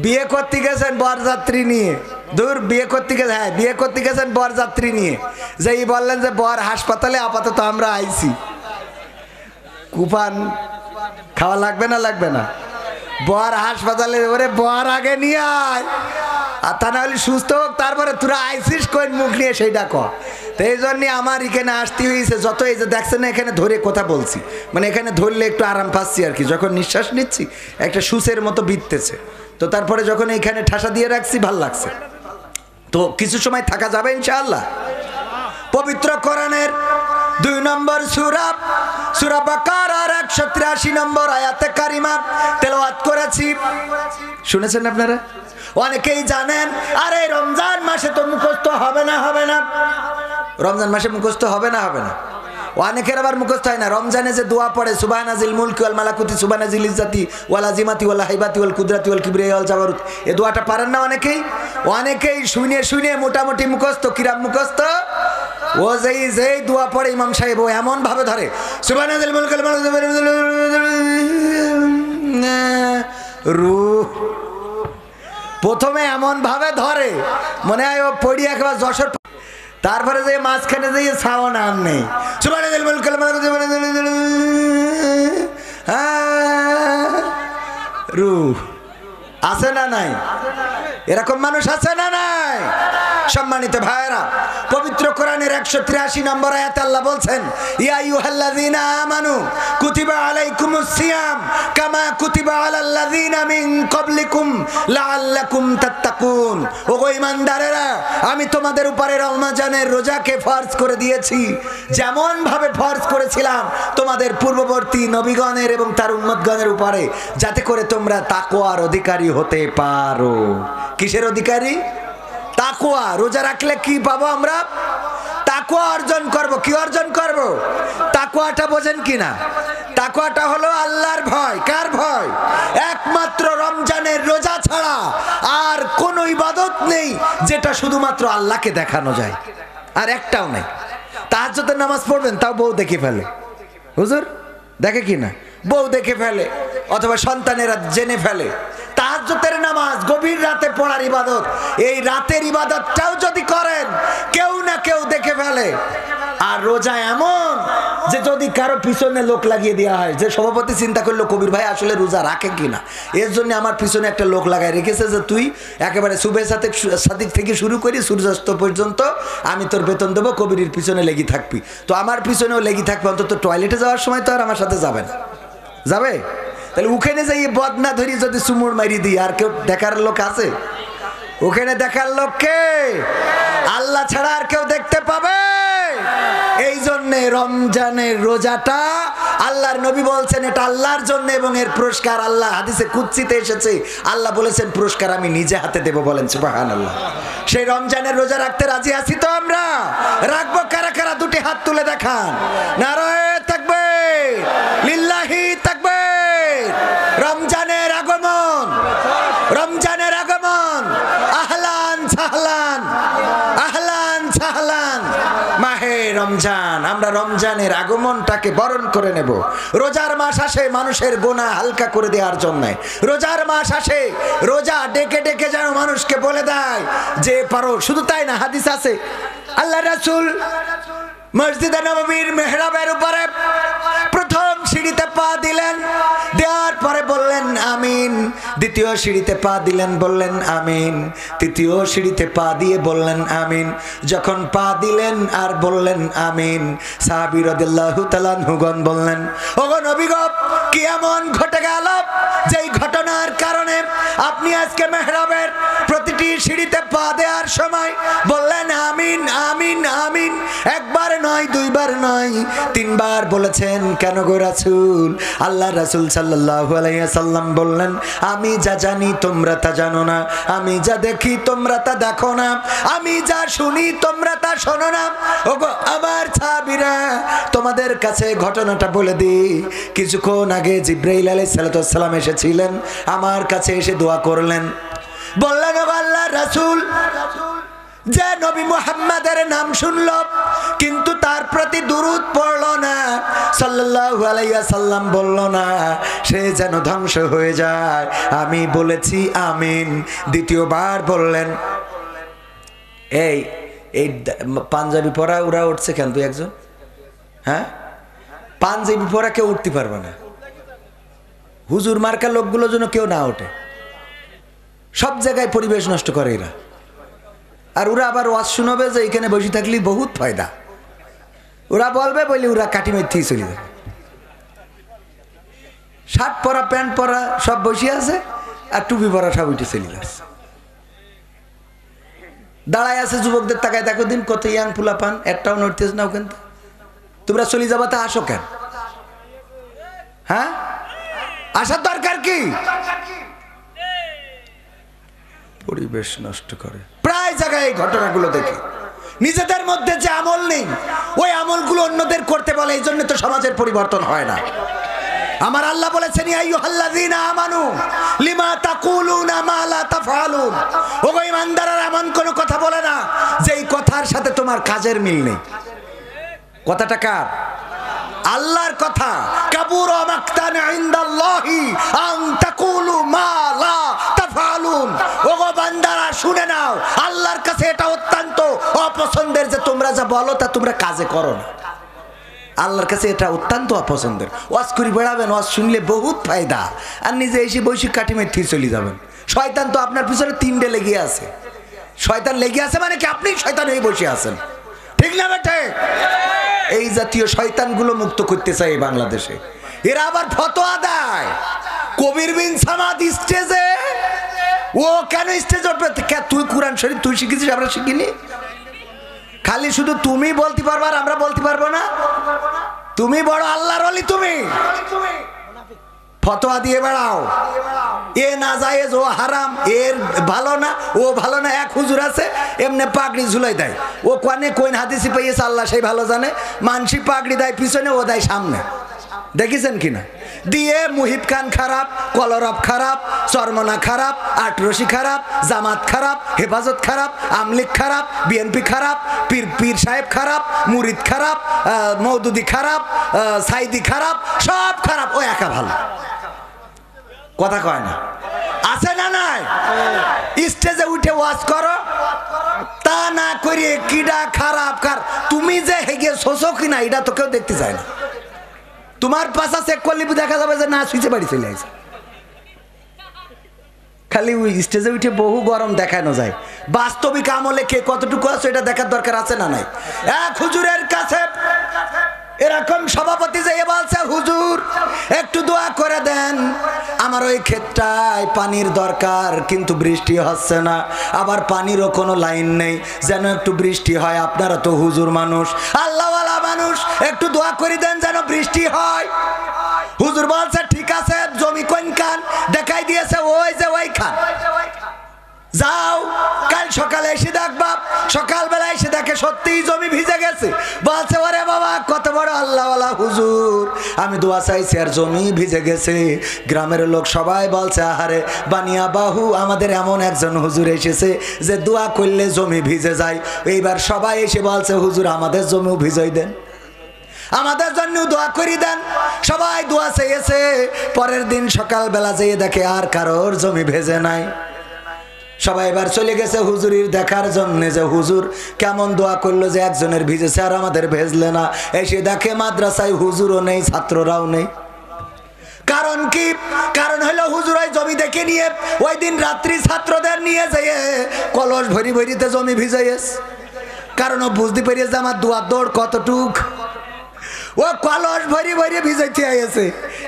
বিয়ে করতে গেছেন বরযাত্রী নিয়ে, দূর বিয়ে করতে গেছেন, হ্যাঁ বিয়ে করতে গেছেন বরযাত্রী নিয়ে, যেই বললেন যে বর হাসপাতালে আপাতত আমরা আইছি, কুপান খাওয়া লাগবে না লাগবে না? বর হাসপাতালে, ওরে বর আগে নিয়ে আয়, আর তা না হলে সুস্থ হোক তারপরে তোরা আইসিস কোন মুখ নিয়ে সেইটা কর। তো এই জন্যে আমার এখানে আসতে হয়েছে, যত এই যে দেখছেন না এখানে ধরে কথা বলছি, মানে এখানে ধরলে একটু আরাম পাচ্ছি আর কি, যখন নিঃশ্বাস নিচ্ছি একটা সুসের মতো বিততেছে, তো তারপরে যখন এইখানে ঠাসা দিয়ে রাখছি ভাল লাগছে। তো কিছু সময় থাকা যাবে ইনশাআল্লাহ। পবিত্র কোরআনের 2 নম্বর সূরা, সূরা বাকারার 183 নম্বর আয়াতে কারিমা তেলাওয়াত করেছি, শুনেছেন আপনারা? অনেকেই জানেন আরে রমজান মাসে তো মুখস্থ হবে না, হবে না, রমজান মাসে মুখস্থ হবে না, হবে না। অনেকের আবার মুখস্থ হয় না। রমজানে যে দোয়া পড়ে সুবহানাজিল মুলকি ওয়াল মালাকুতি সুবহানাজিল ইজ্জাতি ওয়াল আজিমাতি ওয়াল হাইবাতি ওয়াল কুদরাতি ওয়াল কিবরিয়া ওয়াল জাবারুত, এই দোয়াটা পারেন না অনেকেই? অনেকেই শুনে শুনে মোটামুটি মুখস্থ, কিরাম মুখস্থ, ও যেই দোয়া পড়ে ইমাম সাহেব ও এমন ভাবে ধরে সুবহানাজিল মুলকি ওয়াল রূহ, প্রথমে এমন ভাবে ধরে মনে হয় ও পড়ি একবার যশোর, তারপরে যে মাঝখানে যে ছাও নাম নেই রূহ আছে না নাই? এরকম মানুষ আছে না নাই? সম্মানিত ভাইরা, পবিত্র কোরআনের 183 নম্বর আয়াতে আল্লাহ বলছেন ইয়া আইয়ুহাল্লাযীনা আমানু কুতিবা আলাইকুমুস সিয়াম কামা কুতিবা আলাল্লাযীনা মিন ক্বাবলিকুম লাআল্লাকুম তাত্তাকুন। ওগো ঈমানদারেরা, আমি তোমাদের উপরে রমজানের রোজাকে ফরজ করে দিয়েছি যেমন ভাবে ফরজ করেছিলাম তোমাদের পূর্ববর্তী নবীগণের এবং তার উম্মতগণের উপরে, যাতে করে তোমরা তাকওয়ার অধিকারী হতে পারো। কিসের অধিকারী? তাকওয়া। রোজা রাখলে কি পাবো আমরা? তাকওয়া অর্জন করব। কি অর্জন করব? তাকওয়াটা বোঝেন কিনা? তাকওয়াটা হলো আল্লাহর ভয়। কার ভয়? একমাত্র রমজানের রোজা ছাড়া আর কোন ইবাদত নেই যেটা শুধুমাত্র আল্লাহকে দেখানো যায়, আর একটাও নেই। তাহাজ্জুদের নামাজ পড়বেন, তাও বউ দেখে ফেলে। হুজুর দেখে কিনা? বউ দেখে ফেলে, অথবা সন্তানেরা জেনে ফেলে। তাহাজ্জুদের নামাজ গভীর রাতে পড়ার ইবাদত, এই রাতের ইবাদতটাও যদি করেন কেউ না কেউ দেখে ফেলে। আর রোজা এমন যে যদি কারো পিছনে লোক লাগিয়ে দেওয়া হয়, যে সভাপতি চিন্তা করলো কবির ভাই আসলে রোজা রাখে কিনা, এর জন্য আমার পিছনে একটা লোক লাগায় রেখেছে যে তুই একেবারে সুবে সাদিক থেকে শুরু করি সূর্যাস্ত পর্যন্ত আমি তোর বেতন দেবো, কবিরের পিছনে লেগে থাকবি। তো আমার পিছনেও লেগে থাকবে, অন্তত টয়লেটে যাওয়ার সময় তো আর আমার সাথে যাবে না। যাবে? তাহলে ওখানে যাই বদনা ধরি যদি চুমুর মারি দিই, আর কেউ দেখার লোক আছে? ওখানে দেখার লোককে আল্লাহ ছাড়া আর কেউ দেখতে পাবে? এই জন্যে রমজানের রোজাটা আল্লাহর নবী বলছেন এটা আল্লাহর জন্য, এবং এর পুরস্কার আল্লাহ হাদিসে কুদসিতে এসেছে, আল্লাহ বলেছেন পুরস্কার আমি নিজে হাতে দেব। বলেন সুবহানাল্লাহ। সেই রমজানের রোজা রাখতে রাজি আছি তো আমরা? রাখবো কারা কারা? দুটি হাত তুলে দেখান। নারায়ে তাকবীর, লিল্লাহি তাকবীর। রমজানের আগমন, রমজানের আগমন, আহলান সাহলান, আহলান সাহলান। মাহে রমজান, আমরা রমজানের আগমনটাকে বরণ করে নেব। রোজার মাস আসে মানুষের গুনাহ হালকা করে দেওয়ার জন্য। রোজার মাস আসে রোজা ডেকে ডেকে যেন মানুষকে বলে দেয় যে পারো। শুধু তাই না, হাদিস আছে আল্লাহ রাসূল মসজিদে নববীর মেহরাবের উপরে প্রথম সিঁড়িতে পা দিলেন, দেওয়ার পরে বললেন আমিন। দ্বিতীয় সিঁড়িতে পা দিলেন, বললেন আমিন। তৃতীয় সিঁড়িতে পা দিয়ে বললেন আমিন। যখন পা দিলেন আর বললেন আমিন, সাহাবী রাদিয়াল্লাহু তাআলা আনহুগণ বললেন ওগো নবী গো, কি এমন ঘটে গেল যেই ঘটনার কারণে আপনি আজকে মেহরাবের প্রতিটি সিঁড়িতে পা দেওয়ার সময় বললেন আমিন আমিন আমিন? একবার নয়, দুইবার নয়, 3 বার বলেছেন। কেন গো রাসূল? আল্লাহ রাসূল সাল্লাল্লাহু আলাইহি ওয়াসাল্লাম বললেন আমি যা জানি তোমরা তা জানো না, আমি যা দেখি তোমরা তা দেখো না, আমি যা শুনি তোমরা তা শোনো না। ওগো আমার সাহাবীরা, তোমাদের কাছে ঘটনাটা বলে দিই। কিছুক্ষণ আগে জিবরাইল আলাইহিস সালাম এসেছিলেন, আমার কাছে এসে দোয়া করলেন, বললেন ও আল্লাহর রাসূল যে নবী মুহাম্মাদের নাম শুনলো কিন্তু তার প্রতি দুরূদ পড়লো না, সাল্লাল্লাহু আলাইহি ওয়াসাল্লাম বললো না, সে যেন ধ্বংস হয়ে যায়। আমি বলেছি আমিন। দ্বিতীয়বার বললেন, এই এই পাঞ্জাবি পরা ওরা উঠছে কেন? তুই একজন, হ্যাঁ, পাঞ্জাবি পরা কেউ উঠতে পারবে না। হুজুর মার্কা লোকগুলো যেন কেউ না ওঠে। সব জায়গায় পরিবেশ নষ্ট করে এরা। আর ওরা আবার ওয়াজ শুনবে যে এখানে বসে থাকলে বহুত ফায়দা। ওরা বলবে বলে ওরা কাটি মেথেই চলে যাবে। শার্ট পরা প্যান্ট পরা সব বসে আছে, আর টুপি পরা সব উঠে চলে যাচ্ছে। দাঁড়ায় আছে যুবকদের তাকায় দেখো দিন কত ইয়াং ফুলা পান, একটাও নড়তেছে না ওখান। তোমরা চলে যাবা তা আসো কেন? হ্যাঁ, আসার দরকার কি? পরিবেশ নষ্ট করে প্রায় জায়গায় এই ঘটনাগুলো দেখি। নিজেদের মধ্যে যে আমল নেই ওই আমলগুলো অন্যদের করতে বলে, এই জন্য তো সমাজের পরিবর্তন হয় না। আমার আল্লাহ বলেছেন, ইয়া আইয়ুহাল্লাযীনা আমানু লিমা তাকুলুনা মা লা তাফআলুন। ওগো ঈমানদাররা, এমন কোন কথা বলে না যেই কথার সাথে তোমার কাজের মিল নেই। কথাটা কার? আল্লাহর কথা। কাবুরা মাকতান ইনদাল্লাহি আন তাকুলু মা লা তাফআলুন। ওগো বান্দারা শুনে নাও, আল্লাহর কাছে এটা অত্যন্ত অপছন্দের যে তোমরা যা বলো তা তোমরা কাজে করো না। আল্লাহর কাছে এটা অত্যন্ত অপছন্দের। ওয়াজ করি বেড়াবেন, ওয়াজ শুনলে বহুত ফায়দা, আর নিজে এসে বসে কাটি মেথি চলে যাবেন। শয়তান তো আপনার পিছনে তিনটে লেগে আছে। শয়তান লেগে আছে মানে কি আপনি শয়তান হয়ে বসে আছেন, ঠিক না বেটে? এই জাতীয় শয়তানগুলো মুক্ত করতে চাই বাংলাদেশে। এরা আবার ফতোয়া দেয়। কবির বিন সামাদ স্টেজে, ও কেন স্টেজে উঠবে? তুই কোরআন শরীফ তুই শিখেছিস, আমরা শিখিনি? খালি শুধু তুমি বলতে পারবা আর আমরা বলতে পারবো না? তুমি বড় আল্লাহর ওলি, তুমি ফতোয়া দিয়ে বেড়াও। এ না জায়েজ, ও হারাম, এর ভালো না, ও ভালো না। এক হুজুর আছে এমনি পাগড়ি ঝুলাই দেয়। ও কোনে কোন হাদিসি পেয়েছে আল্লাহ সেই ভালো জানে। মানসি পাগড়ি দেয় পিছনে, ও দেয় সামনে। দেখেছেন কিনা? দিয়ে মুহিব খান খারাপ, কলরব খারাপ, চরমনা খারাপ, আটরশি খারাপ, জামাত খারাপ, হেফাজত খারাপ, আমলিক খারাপ, বিএনপি খারাপ, পীর সাহেব খারাপ, মুরিদ খারাপ, মৌদুদি খারাপ, সাইদি খারাপ, সব খারাপ, ও একা ভালো। কথা কয় না? আছে না নাই? স্টেজে উঠে ওয়াজ করো, তা না করে কিডা খারাপ কার তুমি যে হেগে শোষো কিনা এটা তো কেউ দেখতে চায় না। তোমার পাশা চেক করলে দেখা যাবে যে না সুইচে বাড়ি চলে আসে। খালি ওই স্টেজে উঠে বহু গরম দেখানো যায়। বাস্তবিক আমলে কে কতটুকু আছে এটা দেখার দরকার আছে না নাই? এক হুজুরের কাছে এরকম সভাপতি যে বলছে, হুজুর একটু দোয়া করে দেন, আমার ওই ক্ষেতটায় পানির দরকার কিন্তু বৃষ্টি হচ্ছে না, আবার পানিরও কোনো লাইন নেই, যেন একটু বৃষ্টি হয়। আপনারা তো হুজুর মানুষ, আল্লাহওয়ালা মানুষ, একটু দোয়া করে দেন যেন বৃষ্টি হয়। হুজুর বলছে ঠিক আছে, জমি কোন খান? দেখাই দিয়েছে ওই যে ওই খান, যাও কাল সকালে এসে দেখবা। সকালবেলা এসে দেখে সত্যিই জমি ভিজে গেছে। বলছে ওরে বাবা, কত বড় আল্লাহওয়ালা হুজুর, আমি দোয়া চাইছি আর জমি ভিজে গেছে। গ্রামের লোক সবাই বলছে আহারে বানিয়া বাহু, আমাদের এমন একজন হুজুর এসেছে যে দোয়া করলে জমি ভিজে যায়। এইবার সবাই এসে বলছে হুজুর আমাদের জমিও ভিজাই দেন, আমাদের জন্য দোয়া করি দেন। সবাই দোয়া চেয়েছে। পরের দিন সকালবেলা যেয়ে দেখে আর কারোর জমি ভেজে নাই। সবাই এবার চলে গেছে হুজুরির দেখার জন্য যে হুজুর কেমন দোয়া করলো যে একজনের ভিজেছে আর আমাদের ভেজলে না। এসে দেখে মাদ্রাসায় হুজুরও নেই, ছাত্ররাও নেই। কারণ কি? কারণ হলো হুজুর ওই জমি দেখে নিয়ে ওই দিন রাত্রি ছাত্রদের নিয়ে যেয়ে কলস ভরি ভরিতে জমি ভিজাইয়েছে। কারণ ও বুঝতে পেরেছে আমার দোয়ার দৌড় কতটুক। ও কলস ভরি ভরি ভিজাইতে আইছে।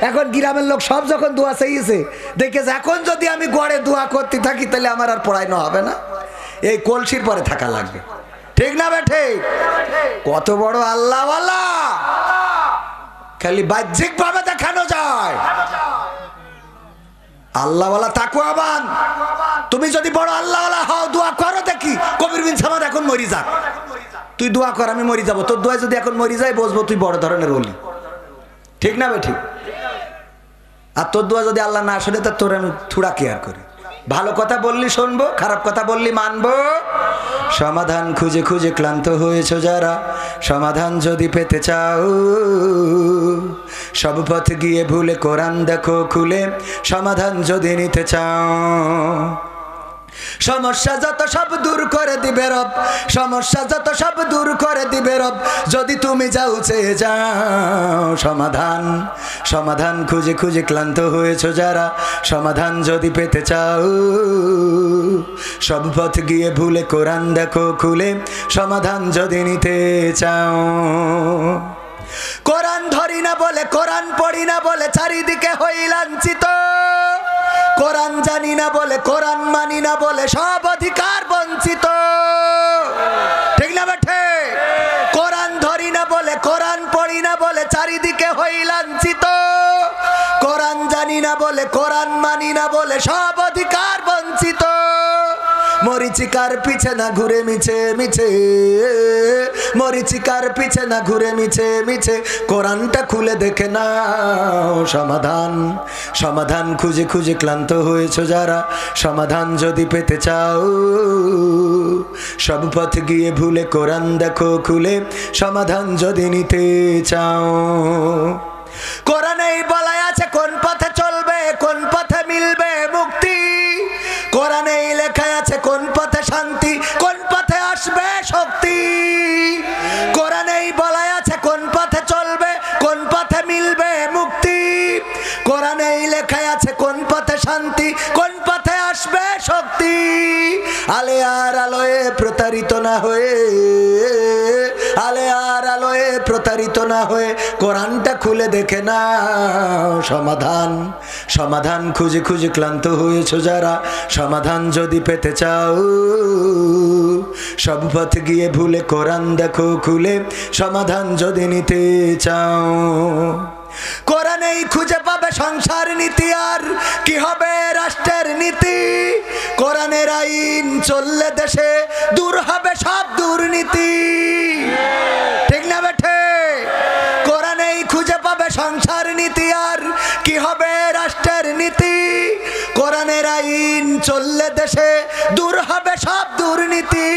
এখন গ্রামের লোক সব যখন দোয়া চাইছে দেখেছে এখন যদি আমি গড়ে দোয়া করতে থাকি তাহলে আমার আর পড়ানো হবে না, এই কলসির পরে থাকা লাগবে। ঠিক না বেঠে? কত বড় আল্লাহওয়ালা, খালি বাহ্যিক ভাবে দেখানো যায়। আল্লাহওয়ালা তাকওয়াবান। তুমি যদি বড় আল্লাহওয়ালা হও দোয়া করো দেখি। কবির বিন সামাদ এখন মরি যাক, তুই দোয়া কর আমি মরি যাবো। তোর দোয়া যদি এখন মরি যায় বসবো তুই বড় ধরনের ওলি। ঠিক না বে? ঠিক। আর তোর দোয়া যদি আল্লাহ না শুনে তা তোর আমি থুড়া কেয়ার করি। ভালো কথা বললি শুনবো, খারাপ কথা বললি মানবো। সমাধান খুঁজে খুঁজে ক্লান্ত হয়েছো যারা, সমাধান যদি পেতে চাও, সব পথ গিয়ে ভুলে কোরআন দেখো খুলে, সমাধান যদি নিতে চাও। সমস্যা যত সব দূর করে দিবে রব, সমস্যা যত সব দূর করে দিবে রব, যদি তুমি যাও চেয়ে যাও সমাধান। সমাধান খুঁজে খুঁজে ক্লান্ত হয়েছো যারা, সমাধান যদি পেতে চাও, সব পথ গিয়ে ভুলে কোরআন দেখো খুলে, সমাধান যদি নিতে চাও। কোরআন ধরি না বলে, কোরআন পড়ি না বলে চারিদিকে হই লাঞ্ছিত, কোরআন জানি না বলে, কোরআন মানি না বলে সব অধিকার বঞ্চিত। ঠিক না বেঠে? কোরআন ধরি না বলে, কোরআন পড়ি না বলে চারিদিকে হই লাঞ্ছিত, কোরআন জানি না বলে, কোরআন মানি না বলে সব অধিকার বঞ্চিত। মরিচিকার পিছে না ঘুরে মিছে মিছে, মরিচিকার পিছে না ঘুরে মিছে মিছে, কোরআনটা খুলে দেখে নাও সমাধান। সমাধান খুঁজে খুঁজে ক্লান্ত হয়েছো যারা, সমাধান যদি পেতে চাও, সব পথ গিয়ে ভুলে কোরআন দেখো খুলে, সমাধান যদি নিতে চাও। কোরআনেই বলা আছে কোন পথে চলবে, কোন পথে মিলবে মুক্তি, কোরআনেই লেখা আছে কোন পথে শান্তি, কোন পথে আসবে শক্তি। কোরআনেই বলা আছে কোন পথে চলবে, কোন পথে মিলবে মুক্তি, কোরআনেই লেখা আছে কোন পথে শান্তি, কোন পথে আসবে শক্তি। আলে আর আলোয় প্রতারিত না হয়ে, আলে আর আলোয় প্রতারিত না হয়ে, কোরআনটা খুলে দেখে নাও সমাধান। সমাধান খুঁজে খুঁজে ক্লান্ত হয়েছো যারা, সমাধান যদি পেতে চাও, সব পথ গিয়ে ভুলে কোরআন দেখো খুলে, সমাধান যদি নিতে চাও। কোরআনেই খুঁজে পাবে সংসার নীতি, আর কি হবে রাষ্ট্রের নীতি, কোরআনের আইন চললে দেশে দূর হবে সব দুর্নীতি। ঠিক না বেঠে? কোরআনেই খুঁজে পাবে সংসার নীতি, আর কি হবে রাষ্ট্রের নীতি, কোরআনের আইন চললে দেশে দূর হবে সব দুর্নীতি।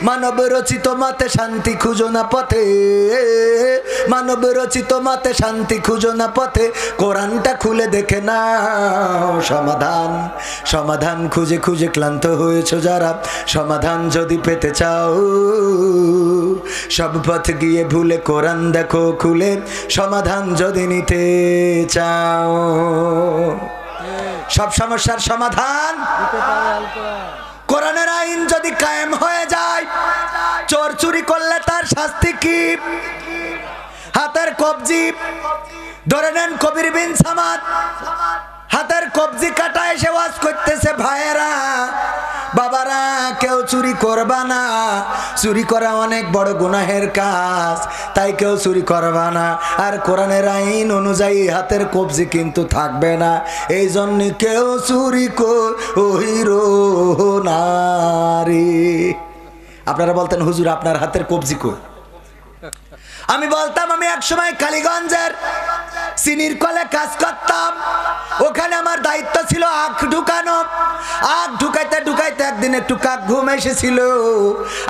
মানব রচিত মতে শান্তি খুঁজো না পথে, মানব রচিত মতে শান্তি খুঁজো না পথে, কোরআনটা খুলে দেখে নাও সমাধান। সমাধান খুঁজে খুঁজে ক্লান্ত হয়েছো যারা, সমাধান যদি পেতে চাও, সব পথ গিয়ে ভুলে কোরআন দেখো খুলে, সমাধান যদি নিতে চাও। সব সমস্যার সমাধান কোরআনের আইন যদি কায়েম হয়ে যায়, চোর চুরি করলে তার শাস্তি কি, হাতের কবজি ধরে নেন কবির বিন সামাদ, হাতের কবজি কাটা এসে ওয়াজ করতেছে, ভাইয়েরা বাবারা কেউ চুরি করবা না, চুরি করা অনেক বড় গুনাহের কাজ, তাই কেউ চুরি করবা না, আর কোরআনের আইন অনুযায়ী হাতের কবজি কিন্তু থাকবে না, এই জন্য কেউ চুরি করিরো না রে। আপনারা বলতেন হুজুর আপনার হাতের কবজি কই? আমি বলতাম আমি একসময় কালীগঞ্জের চিনির কলে কাজ করতাম, ওখানে আমার দায়িত্ব ছিল আখ ঢুকানো। আখ ঢুকাইতে ঢুকাইতে একদিন একটু কাক ঘুম এসেছিল,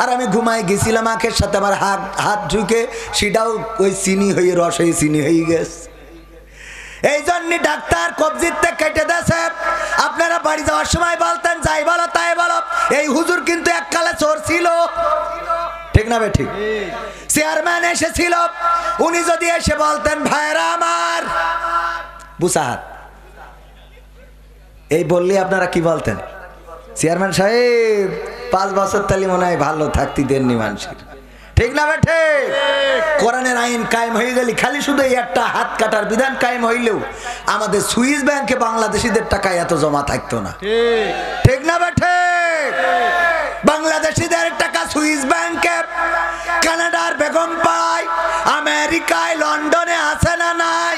আর আমি ঘুমাই গেছিলাম, আখের সাথে আমার হাত ঢুকে সেটাও ওই চিনি হয়ে রস হয়ে চিনি হয়ে গেছে। এই জন্য ডাক্তার কবজিতে কেটে দেছে। আপনারা বাড়ি যাওয়ার সময় বলতেন যাই বলো তাই বলো, এই হুজুর কিন্তু এককালে চোর ছিল। ঠিক না ঠিক? চেয়ারম্যান এসেছিল, উনি যদি এসে বলতেন ভাইরা আমার বুসাহাত, এই বললে আপনারা কি বলতেন? চেয়ারম্যান সাহেব 5 বছর তালি মনে হয় ভালো থাকতে দেননি মানুষের। ঠিক না বেঠে? কোরআনের আইন কায়েম হয়ে গেলে খালি শুধু এই একটা হাত কাটার বিধান কায়েম হইলেও আমাদের সুইস ব্যাংকে বাংলাদেশিদের টাকা এত জমা থাকতো না। ঠিক না বেঠে? বাংলাদেশিদের টাকা সুইস ব্যাংকে, কানাডার বেগম পাড়ায়, আমেরিকায়, লন্ডনে আছে না নাই?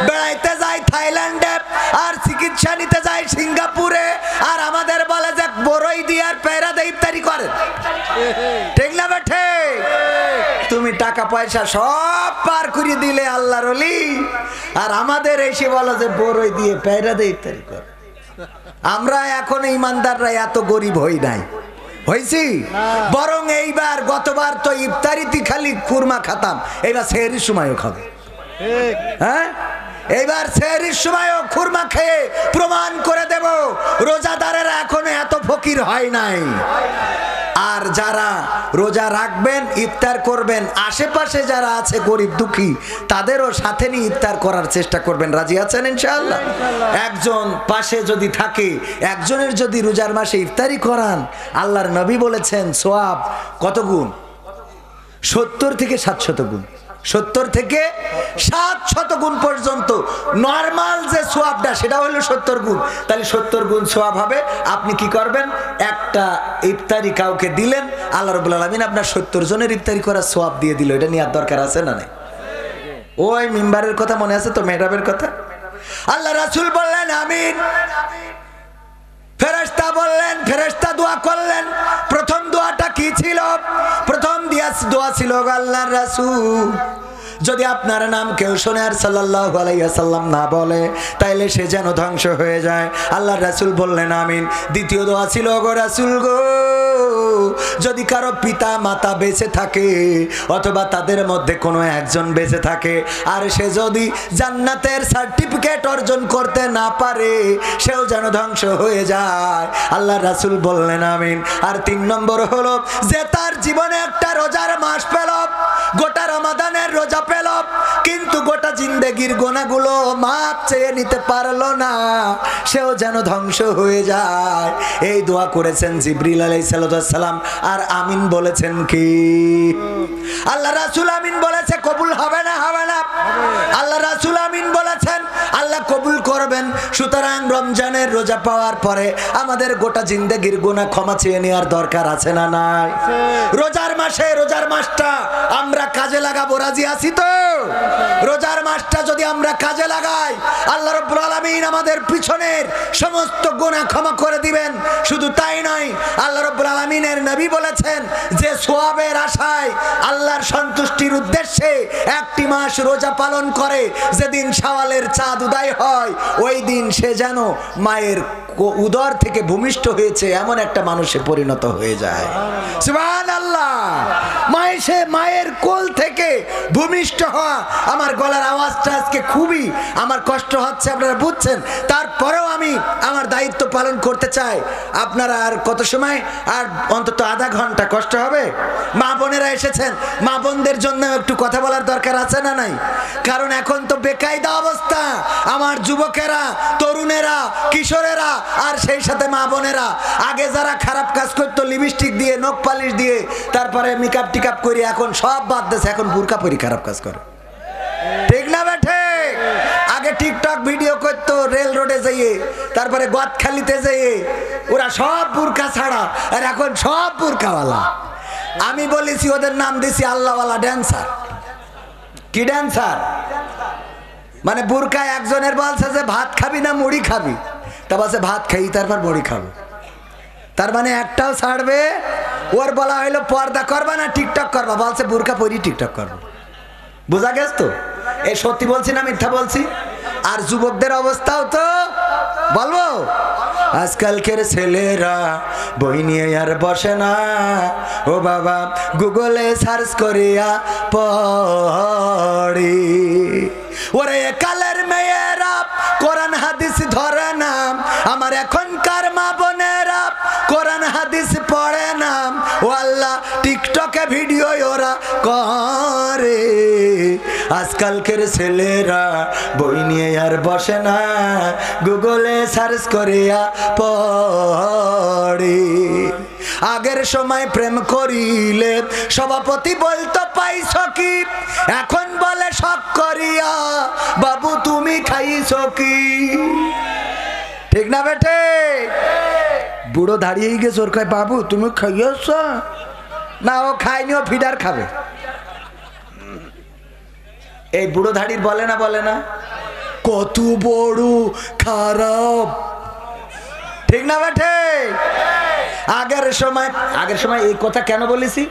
বেড়াইতে যায় থাইল্যান্ডে, আর চিকিৎসা নিতে যায় সিঙ্গাপুরে, আর আমাদের বলে যে বড়ই দিয়ে আর পেরা দিয়ে ইফতারি করে। ঠিক না বেঠে? তুমি টাকা পয়সা সব পার করে দিলে আল্লাহর ওলি, আর আমাদের এসে বলো যে বড়ই দিয়ে পেরা দিয়ে ইফতারি করে। আমরা এখন ইমানদাররা এত গরিব হই নাই, হয়েছি বরং এইবার, গতবার তো ইফতারিতে খালি কুরমা খাতাম, এইবার সেহরির সময়ও খাবে। হ্যাঁ, এইবার সেহরির সময়ও খুরমা খেয়ে প্রমাণ করে দেব রোজাদারেরা এখনো এত ফকির হয় নাই। আর যারা রোজা রাখবেন, ইফতার করবেন, আশেপাশে যারা আছে গরিব দুঃখী তাদেরও সাথে নিয়ে ইফতার করার চেষ্টা করবেন। রাজি আছেন ইনশাআল্লাহ? একজন পাশে যদি থাকে, একজনের যদি রোজার মাসে ইফতারি করান, আল্লাহর নবী বলেছেন সওয়াব কত গুণ? 70 থেকে 700 গুণ। 70 থেকে 700 গুণ পর্যন্ত নরমাল যে সোয়াবটা সেটা হলো 70 গুণ। তাহলে 70 গুণ সোয়াব হবে। আপনি কি করবেন? একটা ইফতারি কাউকে দিলেন, আল্লাহ রাব্বুল আলামিন আপনার 70 জনের ইফতারি করার সোয়াব দিয়ে দিল। এটা নেওয়ার দরকার আছে না নাই? ওই মিম্বারের কথা মনে আছে তো, মেহরাবের কথা? আল্লাহ রাসূল বললেন আমিন, ফেরেশতা বললেন, ফেরেশতা দোয়া করলেন। প্রথম দোয়াটা কি ছিল? প্রথম দোয়া ছিল, আল্লাহর রাসূল যদি আপনার নাম কেউ শোনে আর সাল্লাল্লাহু আলাইহি ওয়াসাল্লাম না বলে, তাইলে সে যেন ধ্বংস হয়ে যায়। আল্লাহর রাসূল বললেন আমিন। দ্বিতীয় দোয়া ছিল, গো রাসূল গো, যদি কারো পিতা মাতা বেঁচে থাকে অথবা তাদের মধ্যে কোনো একজন বেঁচে থাকে আর সে যদি জান্নাতের সার্টিফিকেট অর্জন করতে না পারে, সেও যেন ধ্বংস হয়ে যায়। আল্লাহর রাসূল বললেন আমিন। আর 3 নম্বর হলো, যে তার জীবনে একটা রোজার মাস পেল, গোটা রমাদানের রোজা পেল, কিন্তু গোটা জিন্দেগির গোনাগুলো মাপ চেয়ে নিতে পারলো না, সেও যেন ধ্বংস হয়ে যায়। এই দোয়া করেছেন জিবরিল আলাইহিস সালাম। আর আমিন বলেছেন কি? আল্লাহ রাসূল আমিন বলেছে, কবুল হবে না? হবে না। আল্লাহ রাসূল আমিন বলেছেন, আল্লাহ কবুল করবেন। সুতরাং রমজানের রোজা পাওয়ার পরে আমাদের গোটা জিন্দেগির গুনাহ ক্ষমা চেয়ে নেওয়ার দরকার আছে না নাই? রোজার মাসে, রোজার মাসটা আমরা কাজে লাগাবো। রাজি আছি তো? রোজার মাসটা যদি আমরা কাজে লাগাই, আল্লাহ রাব্বুল আলামিন আমাদের পিছনের সমস্ত গুনাহ ক্ষমা করে দিবেন। শুধু তাই নয়, আল্লাহ রাব্বুল আলামিনের নবী বলেছেন যে সোয়াবের আশায় আল্লাহর সন্তুষ্টির উদ্দেশ্যে একটি মাস রোজা পালন করে, যেদিন শাওয়ালের চাঁদ উদয় হয়, ওই দিন সে যেন মায়ের উদর থেকে ভূমিষ্ঠ হয়েছে এমন একটা মানুষে পরিণত হয়ে যায়। সুবহানাল্লাহ। মায়ের কোল থেকে ভূমিষ্ঠ হওয়া। আমার গলার আওয়াজটা আজকে খুবই আমার কষ্ট হচ্ছে, আপনারা বুঝছেন। তারপরেও আমি আমার দায়িত্ব পালন করতে চাই। আপনারা আর কত সময়? আর অন্তত আধা ঘন্টা কষ্ট হবে। মা বোনেরা এসেছেন, মা বোনদের জন্য একটু কথা বলার দরকার আছে না নাই? কারণ এখন তো বেকায়দা অবস্থা। আমার যুবকেরা, তরুণেরা, কিশোরেরা আর সেই সাথে মা বোনেরা, আগে যারা খারাপ কাজ করতো লিপস্টিক দিয়ে, নখ পালিশ দিয়ে, তারপরে মেকআপ টিকআপ করে, এখন সব বাদ দিয়েছে, এখন বুরকা পরি খারাপ কাজ করে। ঠিক না বেঠে? আগে টিকটক ভিডিও করতো রেল রোডে যেয়ে, তারপরে গদখালিতে যেয়ে, ওরা সব বুরকা ছাড়া, আর এখন সব বুরকাওয়ালা। আমি বলেছি ওদের নাম দিছি আল্লাহওয়ালা ড্যান্সার। কি ড্যান্সার? মানে বুরকায় একজনের বলছে যে ভাত খাবি না মুড়ি খাবি, তা বলছে ভাত খাই, তারপর মুড়ি খাবো। তার মানে একটাও ছাড়বে। ওর বলা হইলো পর্দা করবা না টিকটক করবা, বলছে বুরকা পরি টিকটক করবো। বোঝা গেছ তো? এই সত্যি বলছি না মিথ্যা বলছি? আর যুবকদের অবস্থাও তো বলবো। আজকালকের ছেলেরা বই নিয়ে আর বসে না, ও বাবা গুগলে সার্চ করিয়া পড়ি। ওরে কালের মেয়েরা কোরআন হাদিস ধরে না, আমার এখনকার মা বোনেরা কোরআন হাদিস পড়ে না। ও আল্লাহ, টিকটকে ভিডিও ওরা করে। আজকালকের ছেলেরা বই নিয়ে আর বসে না, গুগলে সার্চ করিয়া পড়ে। আগের সময় প্রেম করিলে সভাপতি বলতো পাইছ কি, এখন বলে শখ করিয়া বাবু তুমি খাইছ কি। ঠিক না বেটে? বুড়ো দাঁড়িয়ে গেছে, ওর কয় বাবু তুমি খাইয়েছ না? ও খায়নি, ও ফিডার খাবে। এই বুড়ো ধাড়ির বলে না, বলে না? কত বড় খারাপ। ঠিক না বেটে? আগের সময় এই কথা কেন বলেছি?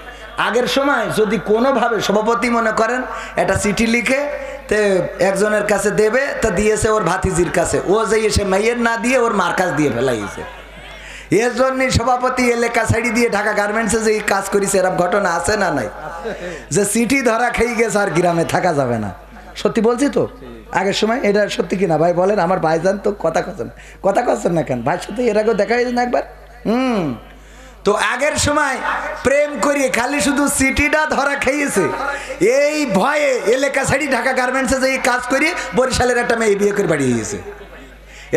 আগের সময় যদি কোনোভাবে সভাপতি মনে করেন একটা চিঠি লিখে তে একজনের কাছে দেবে, তা দিয়েছে ওর ভাতিজির কাছে, ও যে এসে মেয়ের না দিয়ে ওর মার কাছ দিয়ে ফেলাইছে। এর জন্যই সভাপতি এলাকা ছাড়ি দিয়ে ঢাকা গার্মেন্টসে যে কাজ করেছে, এরকম ঘটনা আছে না নাই? যে সিটি ধরা খেয়ে গেছে আর গ্রামে থাকা যাবে না। সত্যি বলছি তো, আগের সময় এটা সত্যি কিনা ভাই বলেন? আমার ভাইজান তো কথা কচ্ছেন না কেন? ভাইয়ের সাথে এর আগেও দেখা হয়েছে না একবার? তো আগের সময় প্রেম করিয়ে খালি শুধু সিটিটা ধরা খেয়েছে, এই ভয়ে এলাকা ছাড়ি ঢাকা গার্মেন্টসে যে কাজ করিয়ে বরিশালের একটা মেয়ে বিয়ে করে বাড়িয়ে গেছে।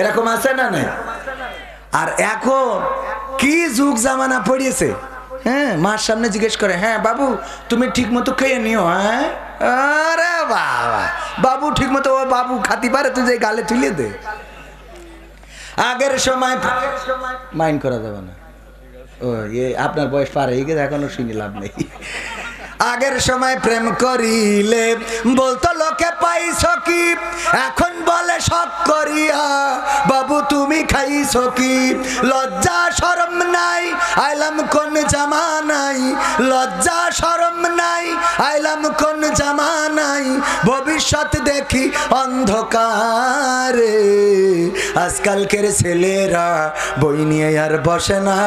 এরকম আছে না নাই? আর এখন কি যুগ জামানা পড়িয়েছে, হ্যাঁ, মার সামনে জিজ্ঞেস করে, হ্যাঁ বাবু তুমি ঠিক মতো খেয়ে নিও। হ্যাঁ, আরে বাবা, বাবু ঠিক মতো, ও বাবু খাতি পারে, তুই যে গালে তুলে দে। আগের সময় মাইন্ড করা যাবে না, ও আপনার বয়স পার হয়ে গেছে, এখনো শুনি লাভ নেই। আগের সময় প্রেম করিলে বলতো লোকে পাইছ কি, এখন বলে শখ করিয়া বাবু তুমি খাইছ কি। লজ্জা শরম নাই, আইলাম কোন জামানাই, লজ্জা শরম নাই, আইলাম কোন জামানাই, ভবিষ্যৎ দেখি অন্ধকারে। আজকালকের ছেলেরা বই নিয়ে আর বসে না,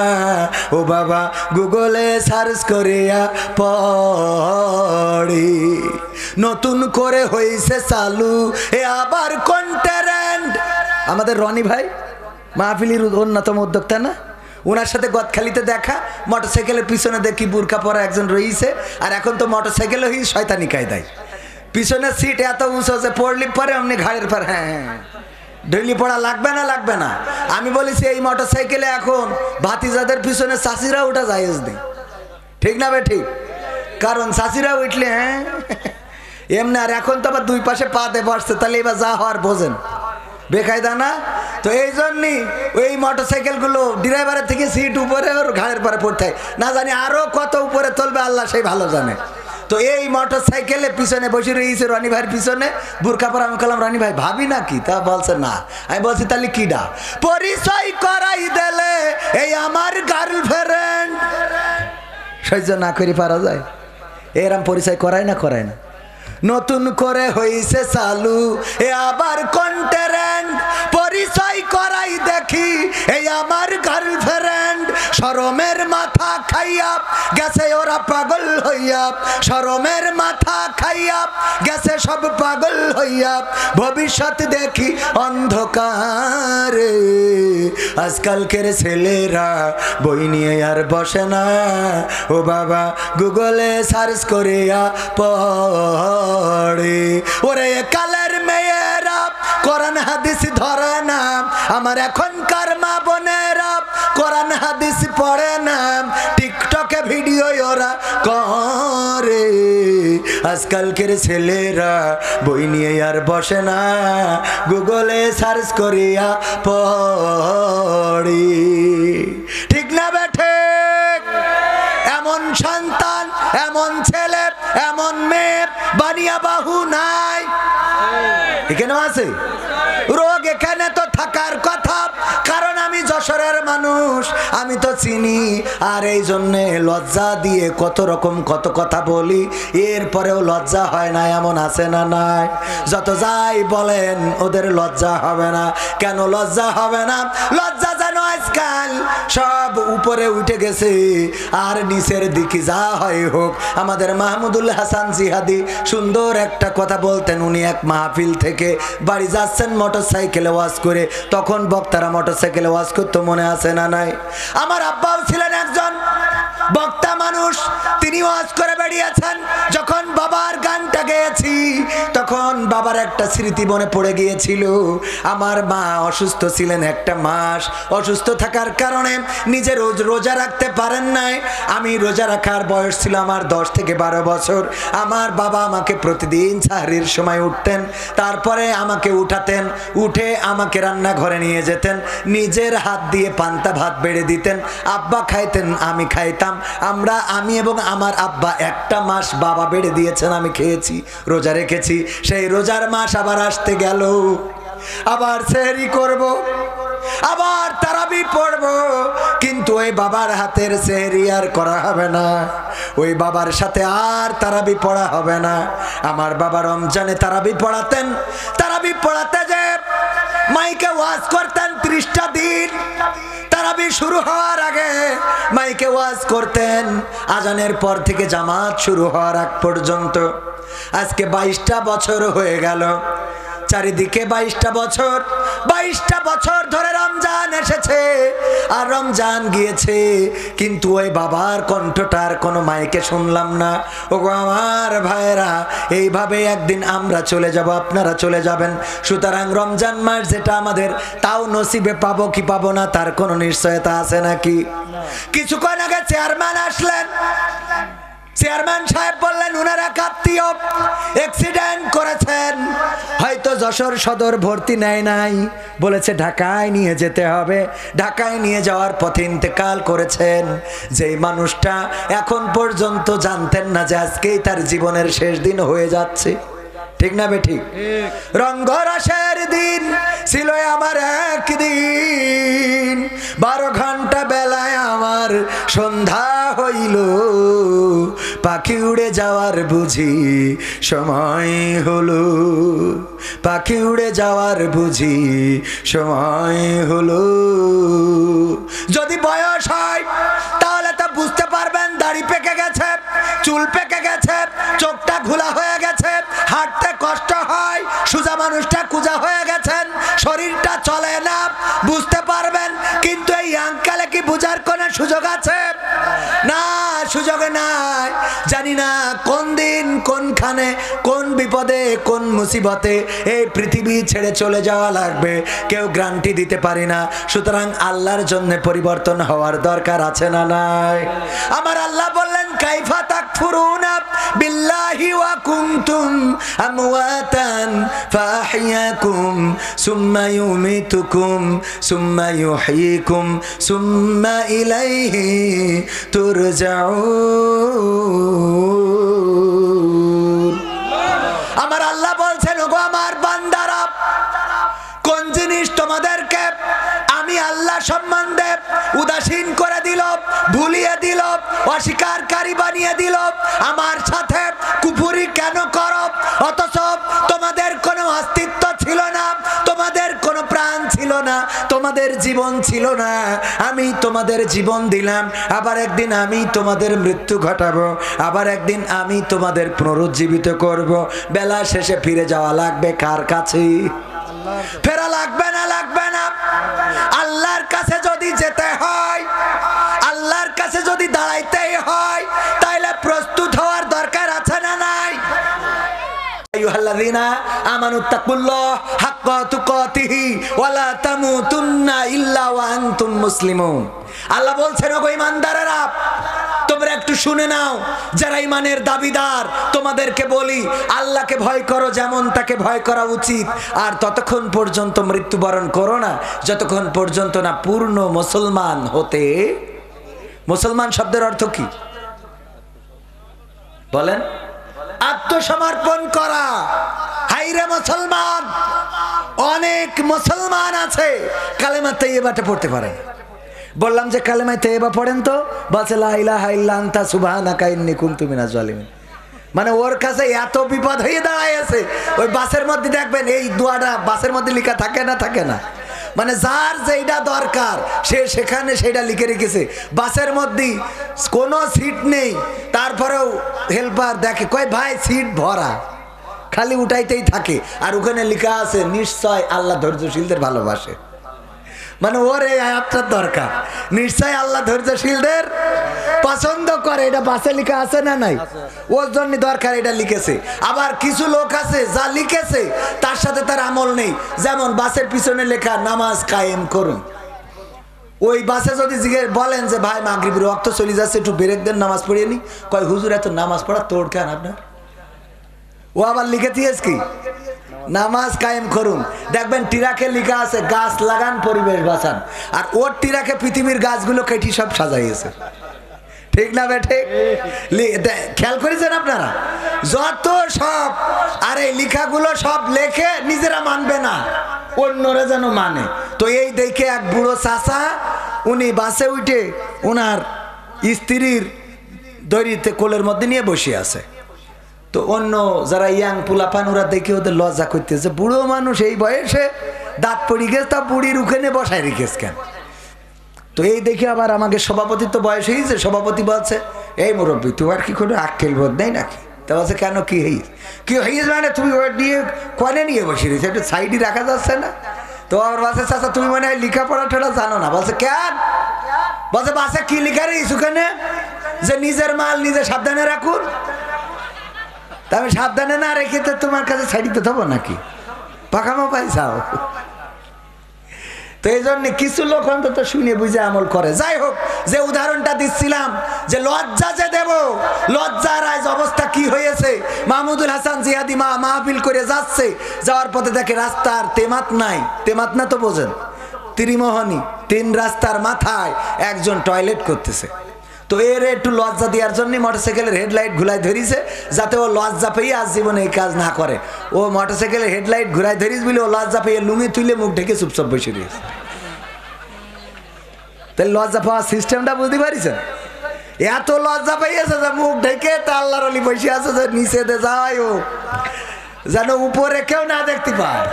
ও বাবা গুগলে সার্চ করিয়া পড়ি। নতুন করে হইছে চালু এ আবার কন্টেন্ট। আমাদের রনি ভাই মাহফিলির অন্যতম উদ্যোক্তা না, ওনার সাথে গদখালিতে দেখা, মোটরসাইকেলের পিছনে দেখি বুরকা পরা একজন রয়েছে, আর এখন তো মোটরসাইকেলও হি শয়তানি কায়দায়, পিছনের সিট এত উঁচু যে পড়লি পরে অমনি ঘাড়ের পর, হ্যাঁ ডেইলি পড়া লাগবে না, লাগবে না। আমি বলেছি এই মোটরসাইকেলে এখন ভাতিজাদের পিছনে চাষিরা ওঠা জায়েজ নেই, ঠিক না বে ঠিক? কারণ চাষিরা উঠলে হ্যাঁ এমনি, আর এখন তো আবার দুই পাশে পাতে বসছে, তাহলে এবার যা হওয়ার বোঝেন, বেকায়দা না? তো এই জন্যই ওই মোটরসাইকেলগুলো ড্রাইভারের থেকে সিট উপরে ওর ঘাড়ের পরে পড়তে হয়, না জানি আরও কত উপরে তুলবে আল্লাহ সেই ভালো জানে। তো এই মোটরসাইকেলে পিছনে বসে রয়েছে রনি ভাইয়ের পিছনে বুরকা পরা। আমি বললাম রনি ভাই ভাবি নাকি? তা বলছে না। আমি বলছি তাহলে কিডা? পরিচয় করাই দিলে এই আমার গার্লফ্রেন্ড। সহ্য না করে পারা যায়? এরম পরিচয় করায় না, করায় না। নতুন করে হইছে চালু এ আবার কন্টেন্ট, পরিচয় করাই দেখি এই আমার গার্লফ্রেন্ড। শরমের মাথা খাইয়া গেছে ওরা পাগল হইয়া, শরমের মাথা খাইয়া গেছে সব পাগল হইয়া, ভবিষ্যৎ দেখি অন্ধকারে। আজকালকের ছেলেরা বই নিয়ে আর বসে না, ও বাবা গুগলে সার্চ করিয়া পড়ে। ওরে কালের মেয়েরা কোরআন হাদিস ধরে না, আমার এখনকার মা বোনেরা কোরআন হাদিস পড়ে না, টিকটকে ভিডিও ওরা করে। আজকালকের ছেলেরা বই নিয়ে আর বসে না, গুগলে সার্চ করিয়া পড়ি, ঠিক না বেঠে? এমন সন্তান, এমন ছেলে, এমন মেয়ে বানিয়া বাহু নাই, এখানেও আছে। রোগ এখানে তো থাকার কথা, কারণ আমি যশোরের মানুষ, আমি তো চিনি। আর এই জন্যে লজ্জা দিয়ে কত রকম কত কথা বলি, এরপরেও লজ্জা হয় না, এমন আছে না নাই? যত যাই বলেন ওদের লজ্জা হবে না। কেন লজ্জা হবে না? লজ্জা যেন আজকাল সব উপরে উঠে গেছে, আর নিচের দিকে যা হয় হোক। আমাদের মাহমুদুল হাসান জিহাদি সুন্দর একটা কথা বলতেন। উনি এক মাহফিল থেকে বাড়ি যাচ্ছেন মোটরসাইকেলে ওয়াজ করে, তখন বক্তারা মোটরসাইকেলে ওয়াজ করতো, মনে আছে না নাই? আমার আব্বাও ছিলেন একজন বক্তা মানুষ, তিনি ওয়াজ করে বেরিয়েছেন। যখন বাবার গানটা গেয়েছি তখন বাবার একটা স্মৃতি মনে পড়ে গিয়েছিল। আমার মা অসুস্থ ছিলেন একটা মাস, অসুস্থ থাকার কারণে নিজে রোজা রাখতে পারেন নাই। আমি রোজা রাখার বয়স ছিল আমার 10 থেকে 12 বছর। আমার বাবা আমাকে প্রতিদিন সাহরির সময় উঠতেন, তারপরে আমাকে উঠাতেন, উঠে আমাকে রান্নাঘরে নিয়ে যেতেন, নিজের হাত দিয়ে পান্তা ভাত বেড়ে দিতেন। আব্বা খাইতেন, আমি খাইতাম। আমি এবং আমার আব্বা একটা মাস বাবা বেড়ে দিয়েছেন, আমি খেয়েছি, রোজা রেখেছি। সেই রোজার মাস আবার আসতে গেল, আবার সেহরি করব, আবার তারাবি পড়ব, কিন্তু ওই বাবার হাতের সেহরি আর করা হবে না। ওই বাবার সাথে আর তারাবি পড়া হবে না। আমার বাবা রমজানে তারাবি পড়াতেন, তারাবি পড়াতে যে মাইকে ওয়াজ করতেন 30টা দিন। তারাবি শুরু হওয়ার আগে মাইকে ওয়াজ করতেন, আজানের পর থেকে জামাত শুরু হওয়ার আগ পর্যন্ত। আজকে 22টা বছর হয়ে গেল, চারিদিকে 22টা বছর, 22টা বছর ধরে রমজান এসেছে আর রমজান গিয়েছে, কিন্তু ওই বাবার কণ্ঠটার কোনো মাইকে শুনলাম না। ওগো আমার ভাইরা, এইভাবে একদিন আমরা চলে যাব, আপনারা চলে যাবেন। সুতরাং রমজান মাস যেটা আমাদের, তাও নসিবে পাবো কি পাবো না তার কোনো নিশ্চয়তা আছে নাকি? কিছুক্ষণ আগে চেয়ারম্যান আসলেন, চেয়ারম্যান সাহেব বললেন উনার এক আত্মীয় অ্যাক্সিডেন্ট করেছেন, হয়তো যশোর সদর ভর্তি নেয় নাই, বলেছে ঢাকায় নিয়ে যেতে হবে। ঢাকায় নিয়ে যাওয়ার পথে ইন্তেকাল করেছেন। যেই মানুষটা এখন পর্যন্ত জানতেন না যে আজকেই তার জীবনের শেষ দিন হয়ে যাচ্ছে, ঠিক না বেঠিক? রঙ্গরসের দিন ছিল আমার একদিন, 12 ঘন্টা বেলায় আমার সন্ধ্যা হইল, পাখি উড়ে যাওয়ার বুঝি সময় হলো, পাখি উড়ে যাওয়ার বুঝি সময় হলো। যদি বয়স হয় তাহলে তা বুঝতে পারবেন দাড়ি পেকে গেছে, চুল পেকে গেছে, চোখটা ঘোলা হয়ে গেছে, হাঁটতে কষ্ট হয়, সোজা মানুষটা কুজা হয়ে গেছেন, শরীরটা চলে না, বুঝতে পারবেন। কিন্তু এই আঙ্কালে কি বুঝার কোনো সুযোগ আছে? না, সুযোগ নাই। জানি না কোন দিন কোনখানে কোন বিপদে কোন মুসিবতে এই পৃথিবী ছেড়ে চলে যাওয়া লাগবে, কেউ গ্যারান্টি দিতে পারি না। সুতরাং আল্লাহর জন্য পরিবর্তন হওয়ার দরকার আছে না নাই? আমার আল্লাহ বললেন কাইফা তাকফুরুনা বিল্লাহি ওয়া কুনতুম আমওয়াতান ফাহইয়াকুম সুম্মা ইউমিতুকুম সুম্মা ইউহয়িকুম সুম্মা ইলাইহি তুরজাউন। আমার আল্লাহ বলছেন ওগো আমার বান্দারা, কোন জিনিস তোমাদেরকে আমি আল্লাহ সম্বন্ধে উদাসীন করে দিল, ভুলিয়ে দিল, অস্বীকারী বানিয়ে দিল, আমার সাথে কুফরি কেন করো? অথচ তোমাদের কোনো অস্তিত্ব ছিল না, তোমাদের কোনো প্রাণ ছিল না, তোমাদের জীবন ছিল না, আমি তোমাদের জীবন দিলাম, আবার একদিন আমি তোমাদের মৃত্যু ঘটাবো, আবার একদিন আমি তোমাদের পুনরুজ্জীবিত করব। বেলা শেষে ফিরে যাওয়া লাগবে কার কাছে? ফেরা লাগবে না? লাগবে না। আল্লাহর কাছে যদি যেতে হয়, আল্লাহর কাছে যদি দাঁড়াইতেই হয়, তাইলে প্রস্তুত হওয়ার দরকার আছে না নাই? আইয়ুহাল্লাযীনা আমানুত্তাকুল্লাহ হাক্কা তুকাতিহি ওয়া লা তামুতুন্না ইল্লা ওয়া আনতুম মুসলিমুন। আল্লাহ বলছেন ওগো ঈমানদারেরা, তোমরা একটু শুনে নাও, যারা ঈমানের দাবিদার, তোমাদেরকে বলি আল্লাহকে ভয় করো যেমন তাকে ভয় করা উচিত, আর ততক্ষণ পর্যন্ত মৃত্যুবরণ করো না যতক্ষণ পর্যন্ত না পূর্ণ মুসলমান হতে। মুসলমান শব্দের অর্থ কি বলেন? আত্মসমর্পণ করা। হাইরে মুসলমান, অনেক মুসলমান আছে কালেমা তাইয়্যিবাটা পড়তে পারে না। বললাম যে কালেমা তাইয়্যিবা পড়েন, তো বলছে লা ইলাহা ইল্লা আনতা সুবহানাকা ইন্নী কুনতু মিনাজ জালিমিন। মানে ওর কাছে এত বিপদ হয়ে দাঁড়ায় আছে, ওই বাসের মধ্যে দেখবেন এই দোয়াটা বাসের মধ্যে লেখা থাকে না? থাকে না? মানে যার যেটা দরকার সে সেখানে সেটা লিখে রেখেছে। বাসের মধ্যে কোনো সিট নেই, তারপরেও হেল্পার দেখে, কয় ভাই সিট ভরা, খালি উঠাইতেই থাকে, আর ওখানে লেখা আছে নিশ্চয় আল্লাহ ধৈর্যশীলদের ভালোবাসে। মানে ওর এই আয়াতটার দরকার, নিশ্চয় আল্লাহ ধৈর্যশীলদের পছন্দ করে, এটা বাসে লেখা আছে না নাই? ওর জন্য দরকার এটা লিখেছে। আবার কিছু লোক আছে যা লিখেছে তার সাথে তার আমল নেই, যেমন বাসের পিছনে লেখা নামাজ কায়েম করুন। ওই বাসে যদি বলেন যে ভাই মাগরিবের ওয়াক্ত চলে যাচ্ছে, একটু ব্রেক দেন, নামাজ পড়িয়ে নি, কয় হুজুর এত নামাজ পড়া তোর কেন আপনার? ও আবার লিখে দিয়েছে কি নামাজ কায়েম করুন। দেখবেন টিরাকে লেখা আছে গাছ লাগান পরিবেশ বাঁচান, আর ওর টিরাকে পৃথিবীর গাছগুলো কেটে সব সাজাইয়েছে। ঠিক না বেঠে? খেয়াল করেছেন আপনারা? যত সব আর এই লেখাগুলো সব লেখে নিজেরা মানবে না, অন্যরা যেন মানে। তো এই দেখে এক বুড়ো চাচা, উনি বাসে উঠে ওনার স্ত্রীর দড়িতে কোলের মধ্যে নিয়ে বসে আছে। তো অন্য যারা ইয়াং পোলাপান ওরা দেখে ওদের লজ্জা করতেছে, বুড়ো মানুষ এই বয়সে দাঁত পড়ি গেছে, তা বুড়ির উখানে বসায় রেখেছে কেন? তো এই দেখে আবার আমাকে সভাপতির তো বয়স হয়েছে, সভাপতি বলছে এই মুরব্বী তোমার কি কোনো আক্কেল বোধ নেই নাকি? তা বলছে কেন কি হয়েছে? কি হয়েছে মানে তুমি ওর নিয়ে কনে নিয়ে বসে রয়েছে, একটু সাইডে রাখা যাচ্ছে না? তো আমার বলছে চাচা তুমি মনে হয় লেখাপড়া ঠোড়া জানো না। বলছে কেন? বলছে বাসে কি লেখা রে ইসুখানে যে নিজের মাল নিজে সাবধানে রাখুন। তা আমি সাবধানে না রেখে তো তোমার কাছে ছাড়িতে দেবো নাকি? পাকামো পাইছাও। তো এই জন্য কিছু লোক অন্তত শুনে বুঝে আমল করে। যাই হোক, যে উদাহরণটা দিচ্ছিলাম যে লজ্জা যে দেব, লজ্জার আজ অবস্থা কি হয়েছে। মাহমুদুল হাসান জিহাদি মাহফিল করে যাচ্ছে, যাওয়ার পথে দেখে রাস্তার তেমাত নাই, তেমাত না তো বোঝেন, ত্রিমোহনী, 3 রাস্তার মাথায় একজন টয়লেট করতেছে। তো এর একটু লজ্জা দেওয়ার জন্য মোটরসাইকেলের হেডলাইট ঘুরাই ধরিছে, যাতে ও লজ্জা পেয়ে আজ জীবনে এই কাজ না করে। ও মোটরসাইকেলের হেডলাইট ঘুরাই ধরিস বলে ও লজ্জা পেয়ে লুঙ্গি তুলে মুখ ঢেকে চুপচাপ বসে দিয়েছে। তাহলে লজ্জা পাওয়ার সিস্টেমটা বুঝতে পারিছেন? এত লজ্জা পাইয়াছে যে মুখ ঢেকে তা আল্লাহর ওলি বসে আছে যে নিচে দে যাই ও যেন উপরে কেউ না দেখতে পায়।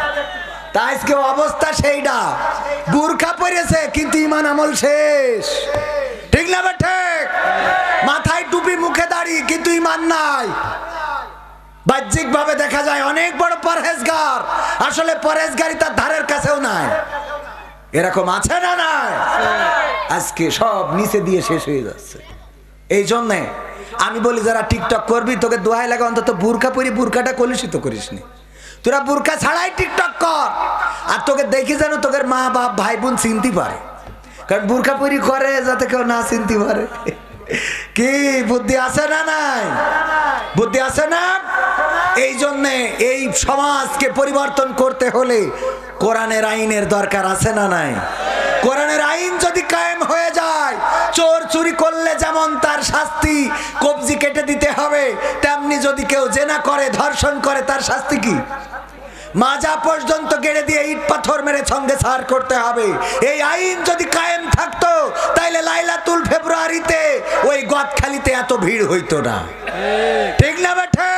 তা আজকে অবস্থা সেইটা, বুরখা পরেছে কিন্তু ইমান আমল শেষ, ঠিক না ঠিক? মাথায় টুপি মুখে দাড়ি কিন্তু ইমান নাই। বাহ্যিক ভাবে দেখা যায় অনেক বড় পরহেজগার, আসলে পরহেজগারি তার ধারের কাছেও নাই। এরকম আছে না নাই? আজকে সব নিচে দিয়ে শেষ হয়ে যাচ্ছে। এই জন্যে আমি বলি যারা টিকটক করবি তোকে দোহাই লাগে অন্তত বুরখা পরি বুরখাটা কলুষিত করিস নি। তোরা বুরখা ছাড়াই টিকটক কর, আর তোকে দেখি যেন তোদের মা বাপ ভাই বোন চিনতে পারে, কারণ বুরখা পরি করে যাতে কেউ না চিনতে পারে। কি বুদ্ধি আছে না নাই? বুদ্ধি আছে না? এই জন্যে এই সমাজকে পরিবর্তন করতে হলে কোরআনের আইনের দরকার আছে না নাই? কোরআনের আইন যদি কায়েম হয়ে যায়, চোর চুরি করলে যেমন তার শাস্তি কবজি কেটে দিতে হবে, তেমনি যদি কেউ জেনা করে ধর্ষণ করে তার শাস্তি কি? মাজা পর্যন্ত গেড়ে দিয়ে ইট পাথর মেরে সঙ্গে সার করতে হবে। এই আইন যদি কায়েম থাকতো তাইলে লাইলাতুল ফেব্রুয়ারিতে ওই গদখালিতে এত ভিড় হইতো না, ঠিক না বেঠে?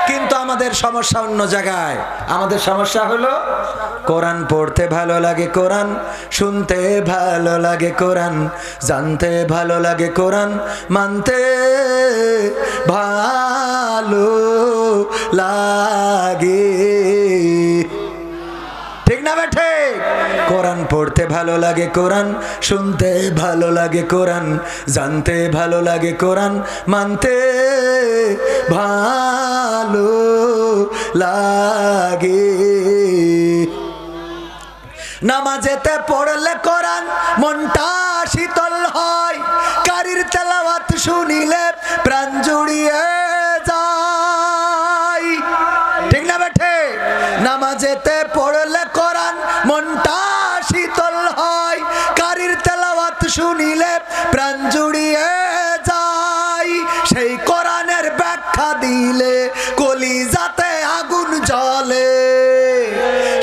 কিন্তু আমাদের সমস্যা অন্য জায়গায়। আমাদের সমস্যা হলো কোরআন পড়তে ভালো লাগে, কোরআন শুনতে ভালো লাগে, কোরআন জানতে ভালো লাগে, কোরআন মানতে ভালো লাগে, ঠিক না বেঠে? কোরআন পড়তে ভালো লাগে, কোরআন শুনতে ভালো লাগে, কোরআন জানতে ভালো লাগে, কোরআন মানতে ভালো লাগে। নামাজেতে পড়লে কোরআন মনটা শীতল হয়, কারির তেলাওয়াত শুনিলে প্রাণ জুড়িয়ে যায়, ঠিক না বেঠে? নামাজেতে পড়লে কোরআন মনটা শীতল হয়, কারির তেলাওয়াত শুনিলে প্রাণ জুড়িয়ে যায়। সেই কোরআনের ব্যাখ্যা দিলে কলিজাতে আগুন জ্বলে,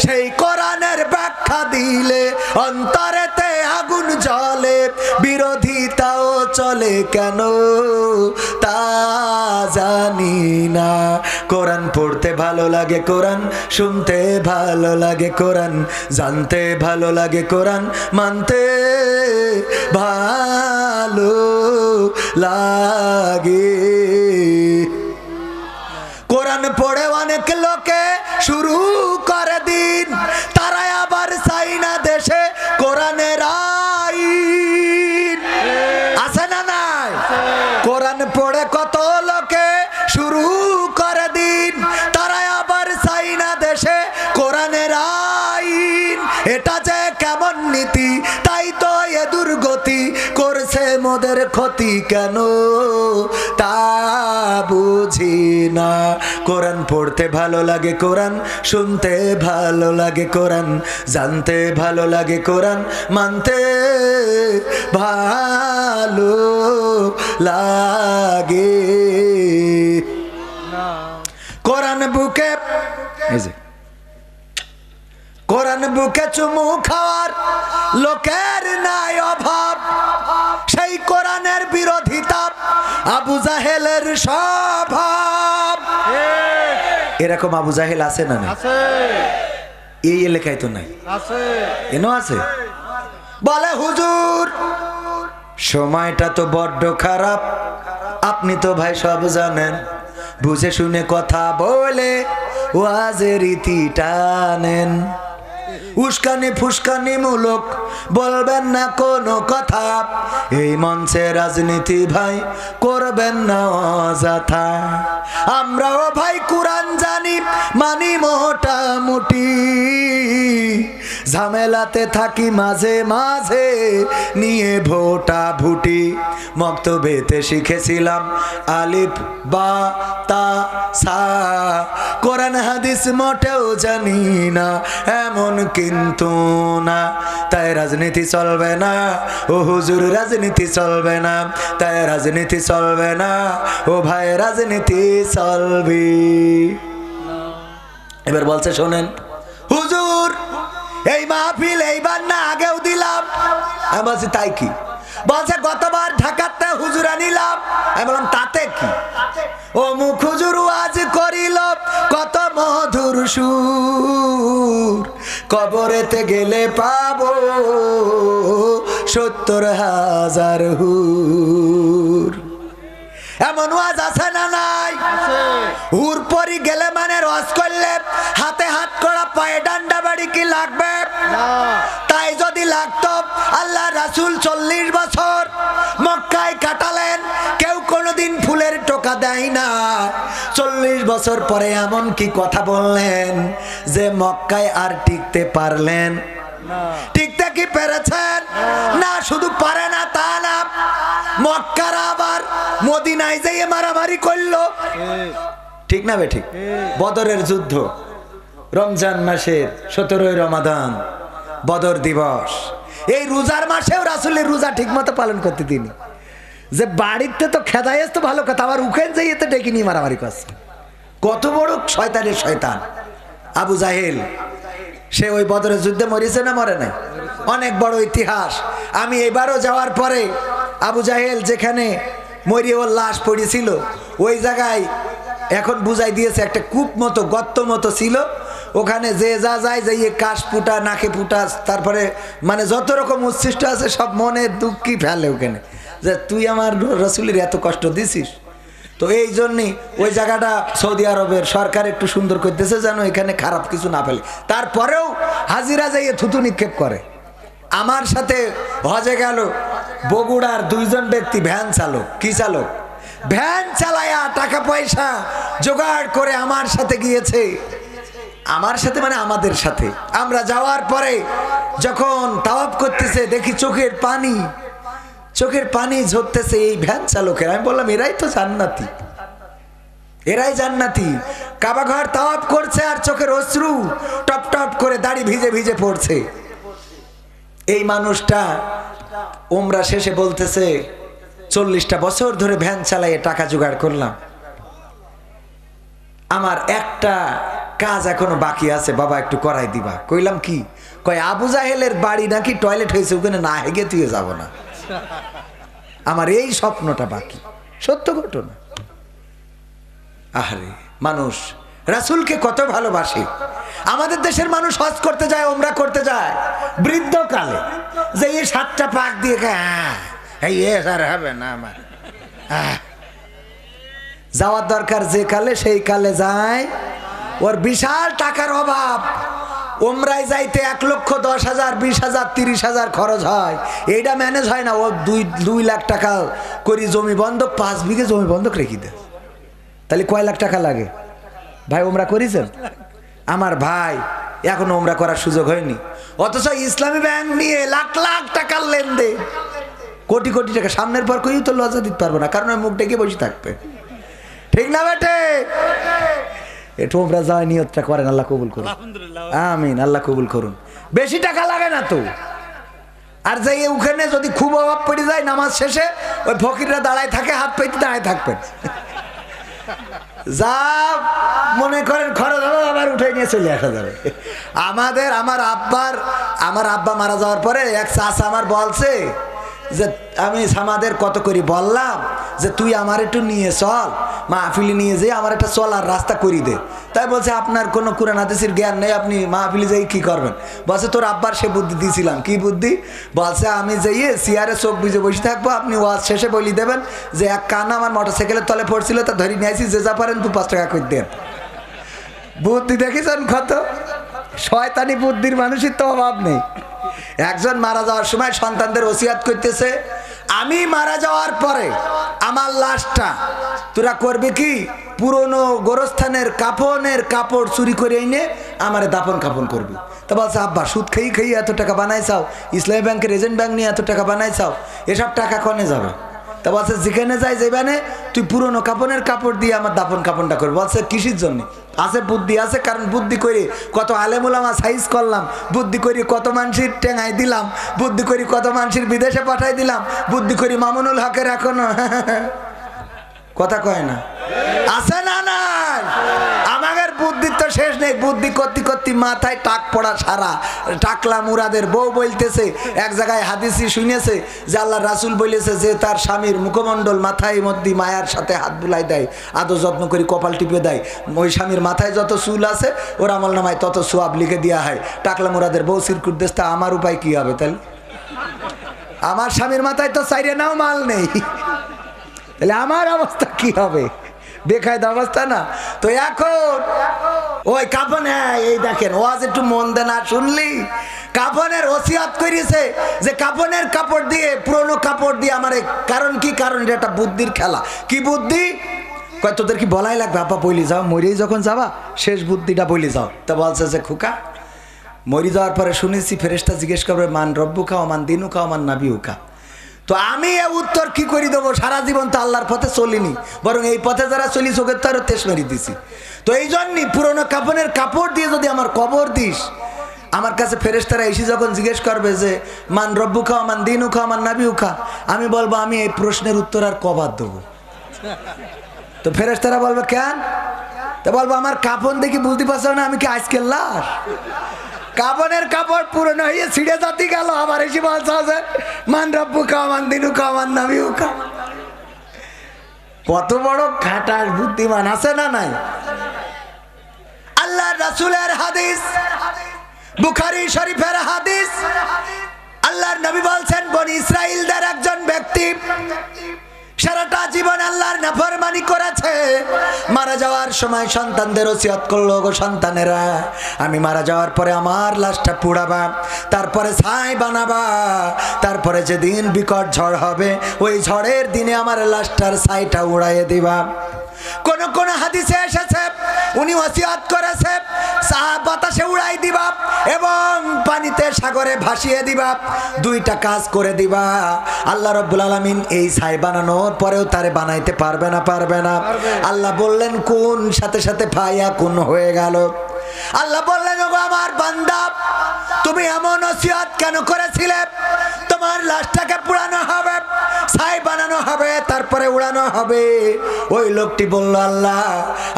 সেই কোরআনের ব্যাখ্যা দিলে অন্তরেতে আগুন জ্বলে। বিরোধিতাও চলে কেন তা জানি না। কোরআন পড়তে ভালো লাগে, কোরআন শুনতে ভালো লাগে, কোরআন জানতে ভালো লাগে, কোরআন মানতে ভালো লাগে। কোরআন পড়ে অনেক লোকে শুরু করে দিন, তারা আবার চাই না দেশে কোরআনের আইন, আছে না নাই? কোরআন পড়ে কত লোকে শুরু করে দিন, তারা আবার চাই না দেশে কোরআনের আইন। এটা যে কেমন নীতি, তাই তো এ দুর্গতি করছে মোদের ক্ষতি কেন তা বুঝি না। কোরআন পড়তে ভালো লাগে, কোরআন শুনতে ভালো লাগে, কোরআন জানতে ভালো লাগে, কোরআন মানতে ভালো লাগে। কোরআন বুকে কোরআন বুকে চুমু খাওয়ার লোকের নাই অভাব, সেই কোরআনের বিরোধিতা আবু জাহেলের স্বভাব। এরকম আবু জাহেল আছে না? এই এলাকায় তো নাই, কেন আছে? বলে হুজুর সময়টা তো বড্ড খারাপ, আপনি তো ভাই সব জানেন, বুঝে শুনে কথা বলে ওয়াজের রীতি টানেন, উস্কানি ফুসকানি মূলক বলবেন না কোনো কথা, এই মঞ্চে রাজনীতি ভাই করবেন না অযথা। আমরাও ভাই কোরআন জানি মানি মোটামুটি, ঝামেলাতে থাকি মাঝে মাঝে নিয়ে ভোটা ভুটি, মক্তবেতে শিখেছিলাম আলিফ বা তা সা, কোরআন হাদিস মোটেও জানি না এমন কিন্তু না, তাই রাজনীতি চলবে না ও হুজুর, রাজনীতি চলবে না, তাই রাজনীতি চলবে না ও ভাই, রাজনীতি চলবে। এবার বলছে শোনেন হুজুর এই মাহফিল এইবার না আগেও দিলাম। আমি বলছি তাই কি? বলছে গতবার ঢাকাতে হুজুর আনিলাম। আমি বললাম তাতে কি? ও মুখ হুজুর ওয়াজ করিল কত মধুর সুর, কবরেতে গেলে পাবো ৭০,০০০ হুর। এমন ওয়াজ আছে না নাই? হুর পরি গেলে মানে রস করলে হাতে হাত করা পায়ে ডান্ডা বাড়ি কি লাগবে? তাই যদি লাগতো আল্লাহ রাসূল ৪০ বছর মক্কায় কাটালেন, কেউ কোনোদিন ফুলের টোকা দেয় না। ৪০ বছর পরে এমন কি কথা বললেন যে মক্কায় আর টিকতে পারলেন? টিকতে কি পেরেছেন? না, শুধু পারে না তা না, মক্কার আবার মদিনায় যেয়ে মারামারি করলো, ঠিক না বে ঠিক? বদরের যুদ্ধ, রমজান মাসের ১৭ই রমাদান বদর দিবস, এই রোজার মাসেও রাসূলের রোজা ঠিক মতো পালন করতে দিন, যে বাড়িতে তো খেদাইস তো ভালো কথা, আবার উখেন যাইয়ে তো ডেকে নিয়ে মারামারি করছে। কত বড় শয়তানের শয়তান আবু জাহেল, সে ওই বদরের যুদ্ধে মরেছে না মরে নাই? অনেক বড় ইতিহাস। আমি এবারও যাওয়ার পরে আবু জাহেল যেখানে মরিয়ে ওর লাশ পড়েছিল ওই জায়গায় এখন বুঝাই দিয়েছে একটা কূপ মতো গর্ত মতো ছিল, ওখানে যে যা যায় যাইয়ে কাশ ফুটা নাকে ফুটা, তারপরে মানে যত রকম উচ্ছিষ্ট আছে সব মনের দুঃখই ফেলে ওখানে, যে তুই আমার রাসূলের এত কষ্ট দিছিস। তো এই জন্যই ওই জায়গাটা সৌদি আরবের সরকার একটু সুন্দর করতেছে যেন এখানে খারাপ কিছু না ফেলে। তারপরেও হাজিরা যাইয়ে থুতু নিক্ষেপ করে। আমার সাথে হজে গেল বগুড়ার ২ জন ব্যক্তি, ভ্যান চালক, কি চালক, ভ্যান চালায়া টাকা পয়সা জোগাড় করে আমার সাথে গিয়েছে। আমার সাথে মানে আমাদের সাথে। আমরা যাওয়ার পরে যখন তাওয়াফ করতেছে দেখি চোখের পানি ঝরতেছে এই ভ্যান চালকের। আমি বললাম এরাই তো জান্নাতি, এরাই জান্নাতি। কাবা ঘর তাওয়াফ করছে আর চোখের অশ্রু টপ টপ করে দাড়ি ভিজে ভিজে পড়ছে। এই মানুষটা উমরা শেষে বলতেছে ৪০টা বছর ধরে ভ্যান চালাইয়ে টাকা জোগাড় করলাম, আমার একটা কাজ এখনো বাকি আছে, বাবা একটু করাই দিবা। কইলাম কি? কয় আবু জাহেলের বাড়ি নাকি টয়লেট হয়েছে, ওখানে না হেগে তুই যাব না, আমার এই স্বপ্নটা বাকি। সত্য ঘটনা। আরে মানুষ রাসূলকে কত ভালোবাসে। আমাদের দেশের মানুষ হজ করতে যায়, ওমরা করতে যায় বৃদ্ধকালে, যে এই 7টা পাক দিয়ে এই আর হবে না আমার, যাওয়ার দরকার যে কালে সেই কালে যায়। ওর বিশাল টাকার অভাব, ওমরায় যাইতে ১,১০,০০০, ২০,০০০, ৩০,০০০ খরচ হয়, এইটা ম্যানেজ হয় না। ও ২ লাখ টাকা করি জমি বন্ধক, 5 বিঘে জমি বন্ধক রেখে দেয়, তাহলে কয় লাখ টাকা লাগে? ভাই ওমরা করেছেন? আমার ভাই এখনো ওমরা করার সুযোগ হয়নি, অথচ ইসলামী ব্যাংক নিয়ে লাখ লাখ টাকার লেনদেন, কোটি কোটি টাকা। সামনের পর কেউ তো লজ্জা দিতে পারবো না, কারণ মুখ ডেকে বসে থাকবে, ঠিক না বেটে? একটু ওমরা যাওয়ার নিয়তটা করেন, আল্লাহ কবুল করুন, আমিন, আল্লাহ কবুল করুন। বেশি টাকা লাগে না তো। আর যাই ওখানে যদি খুব অভাব পড়ে যায়, নামাজ শেষে ওই ফকিররা দাঁড়ায় থাকে, হাত পেতে দাঁড়ায় থাকবেন, যা মনে করেন খরচ হবে আবার উঠে নিয়ে চলে আসা যাবে। আমার আব্বা মারা যাওয়ার পরে এক চাচা আমার বলছে যে আমি আমাদের কত করি বললাম, যে তুই আমার একটু নিয়ে চল, মাহফিলে নিয়ে যেয়ে আমার একটা চলার রাস্তা করি দে। তাই বলছে আপনার কোনো কুরআন হাদিসের জ্ঞান নেই, আপনি মাহফিলে যাই কি করবেন? বলছে তোর আব্বার সে বুদ্ধি দিয়েছিলাম। কি বুদ্ধি? বলছে আমি যাইয়ে চেয়ারে চোখ বুঝে বসে থাকবো, আপনি ওয়াজ শেষে বলি দেবেন যে এক কান আমার মোটরসাইকেলের তলে পড়ছিল, তা ধরে নিয়ে আসি, যে যা পারেন 2-5 টাকা করে দেন। বুদ্ধি দেখেছেন কত? শয়তানি বুদ্ধির মানুষের তো অভাব নেই। একজন মারা যাওয়ার সময় সন্তানদের ওসিয়াত করতেছে, আমি মারা যাওয়ার পরে আমার লাশটা তোরা করবে কি, পুরনো গোরস্থানের কাফনের কাপড় চুরি করে এনে আমারে দাফন কাফন করবি। তা বলছে আব্বা সুদ খেয়ে খেয়ে এত টাকা বানাইছাও, ইসলামী ব্যাংকের এজেন্ট ব্যাংক নিয়ে এত টাকা বানাইছাও, এসব টাকা কনে যাবে? তা বলছে যেখানে যাই যাইবানে তুই পুরনো কাপনের কাপড় দিয়ে আমার দাফন কাপনটা করবি। বলছে কিসের জন্য? আছে বুদ্ধি আছে, কারণ বুদ্ধি করে কত আলেমুলামা সাইজ করলাম, বুদ্ধি করি কত মানুষের টেঙাই দিলাম, বুদ্ধি করি কত মানুষের বিদেশে পাঠাই দিলাম, বুদ্ধি করি মামুনুল হকের এখনো কথা কয় না, আছে না নাই? আমাদের বুদ্ধির তো শেষ নেই। বুদ্ধি করতে করতে মাথায় টাক পড়া সারা। টাকলা মুরাদের বউ বলতেছে, এক জায়গায় হাদিসি শুনেছে যে আল্লাহ রাসূল বলেছে যে তার স্বামীর মুখমণ্ডল মাথায় মধ্যে মায়ার সাথে হাত বুলাই দেয়, আদর যত্ন করে কপাল টিপে দেয়, ওই স্বামীর মাথায় যত চুল আছে ওর আমল নামায় তত সোয়াব লিখে দেওয়া হয়। টাকলা মুরাদের বউ সিরকুট দেশটা, আমার উপায় কি হবে তাহলে? আমার স্বামীর মাথায় তো চাইরে নাও মাল নেই, তাহলে আমার অবস্থা কি হবে? বেকায়দা অবস্থা না? তো এখন ওই কাফন, হ্যাঁ এই দেখেন ওয়াজ একটু মন দে না শুনলি, কাফনের ওসিয়াত করেছে যে কাফনের কাপড় দিয়ে, পুরনো কাপড় দিয়ে আমারে, কারণ কি? কারণ এটা একটা বুদ্ধির খেলা। কি বুদ্ধি? কয় তোদের কি বলাই লাগবে? আপা বলি যাও, মরেই যখন যাবা শেষ বুদ্ধিটা বলি যাও। তা বলছে যে খুকা মরি যাওয়ার পরে শুনেছি ফেরেশতা জিজ্ঞেস করবে মান রব্বুকা ওয়া মান দিনুকা ওয়া মান নাবিয়ুকা। তো আমি এ উত্তর কি করে দেবো? সারা জীবন তো আল্লাহর পথে চলিনি, বরং এই পথে যারা চলি চোখের তো আরো তেজ মেরে দিছি। তো এই জন্যই পুরোনো কাফনের কাপড় দিয়ে যদি আমার কবর দিস, আমার কাছে ফেরেশতারা এসে যখন জিজ্ঞেস করবে যে মান রব্বুকা মান দিনুকা মান নাবিয়ুকা, আমি বলবো আমি এই প্রশ্নের উত্তর আর কবার দেবো? তো ফেরেশতারা বলবে কেন? তো বলবো আমার কাফন দেখি বুঝতে পারছো না আমি কি আজকের লাশ? কাফনের কাপড় পুরনো হয়ে ছিঁড়ে যাতে গেল, আবার এসে বলছে আছে মান রব্বুকা মান দিনুকা মান নাবিয়ুকা। কত বড় খাটাস বুদ্ধিমান, আছে না নাই? আল্লাহর রাসূলের হাদিস, বুখারী শরীফের হাদিস, আল্লাহর নবী বলছেন বনি ইসরাইলদের একজন ব্যক্তি সারাটা জীবন আল্লাহর নাফরমানি করেছে, মারা যাওয়ার সময় সন্তানদের ওসিয়ত করলো, গো সন্তানেরা আমি মারা যাওয়ার পরে আমার লাশটা পুড়াবা, তারপরে ছাই বানাবা, তারপরে যেদিন বিকট ঝড় হবে ওই ঝড়ের দিনে আমার লাশটার ছাইটা উড়াইয়ে দিবা। কোন কোন হাদিসে এসেছে উনি ওসিয়ত করেছে বাতাসে উড়াই দিবা এবং পানিতে সাগরে ভাসিয়ে দিবা, দুইটা কাজ করে দিবা। আল্লাহ রাব্বুল আলামিন এই ছাই বানানোর পরেও তারে বানাইতে পারবে না? পারবে না। আল্লাহ বললেন কোন, সাথে সাথে ফায়া কোন হয়ে গেল। আল্লাহ বললেন ওগো আমার বান্দা তুমি এমন ওসিয়ত কেন করেছিলে? তোমার লাশটাকে পুড়ানো হবে, ছাই বানানো হবে, তারপরে উড়ানো হবে। ওই লোকটি বলল আল্লাহ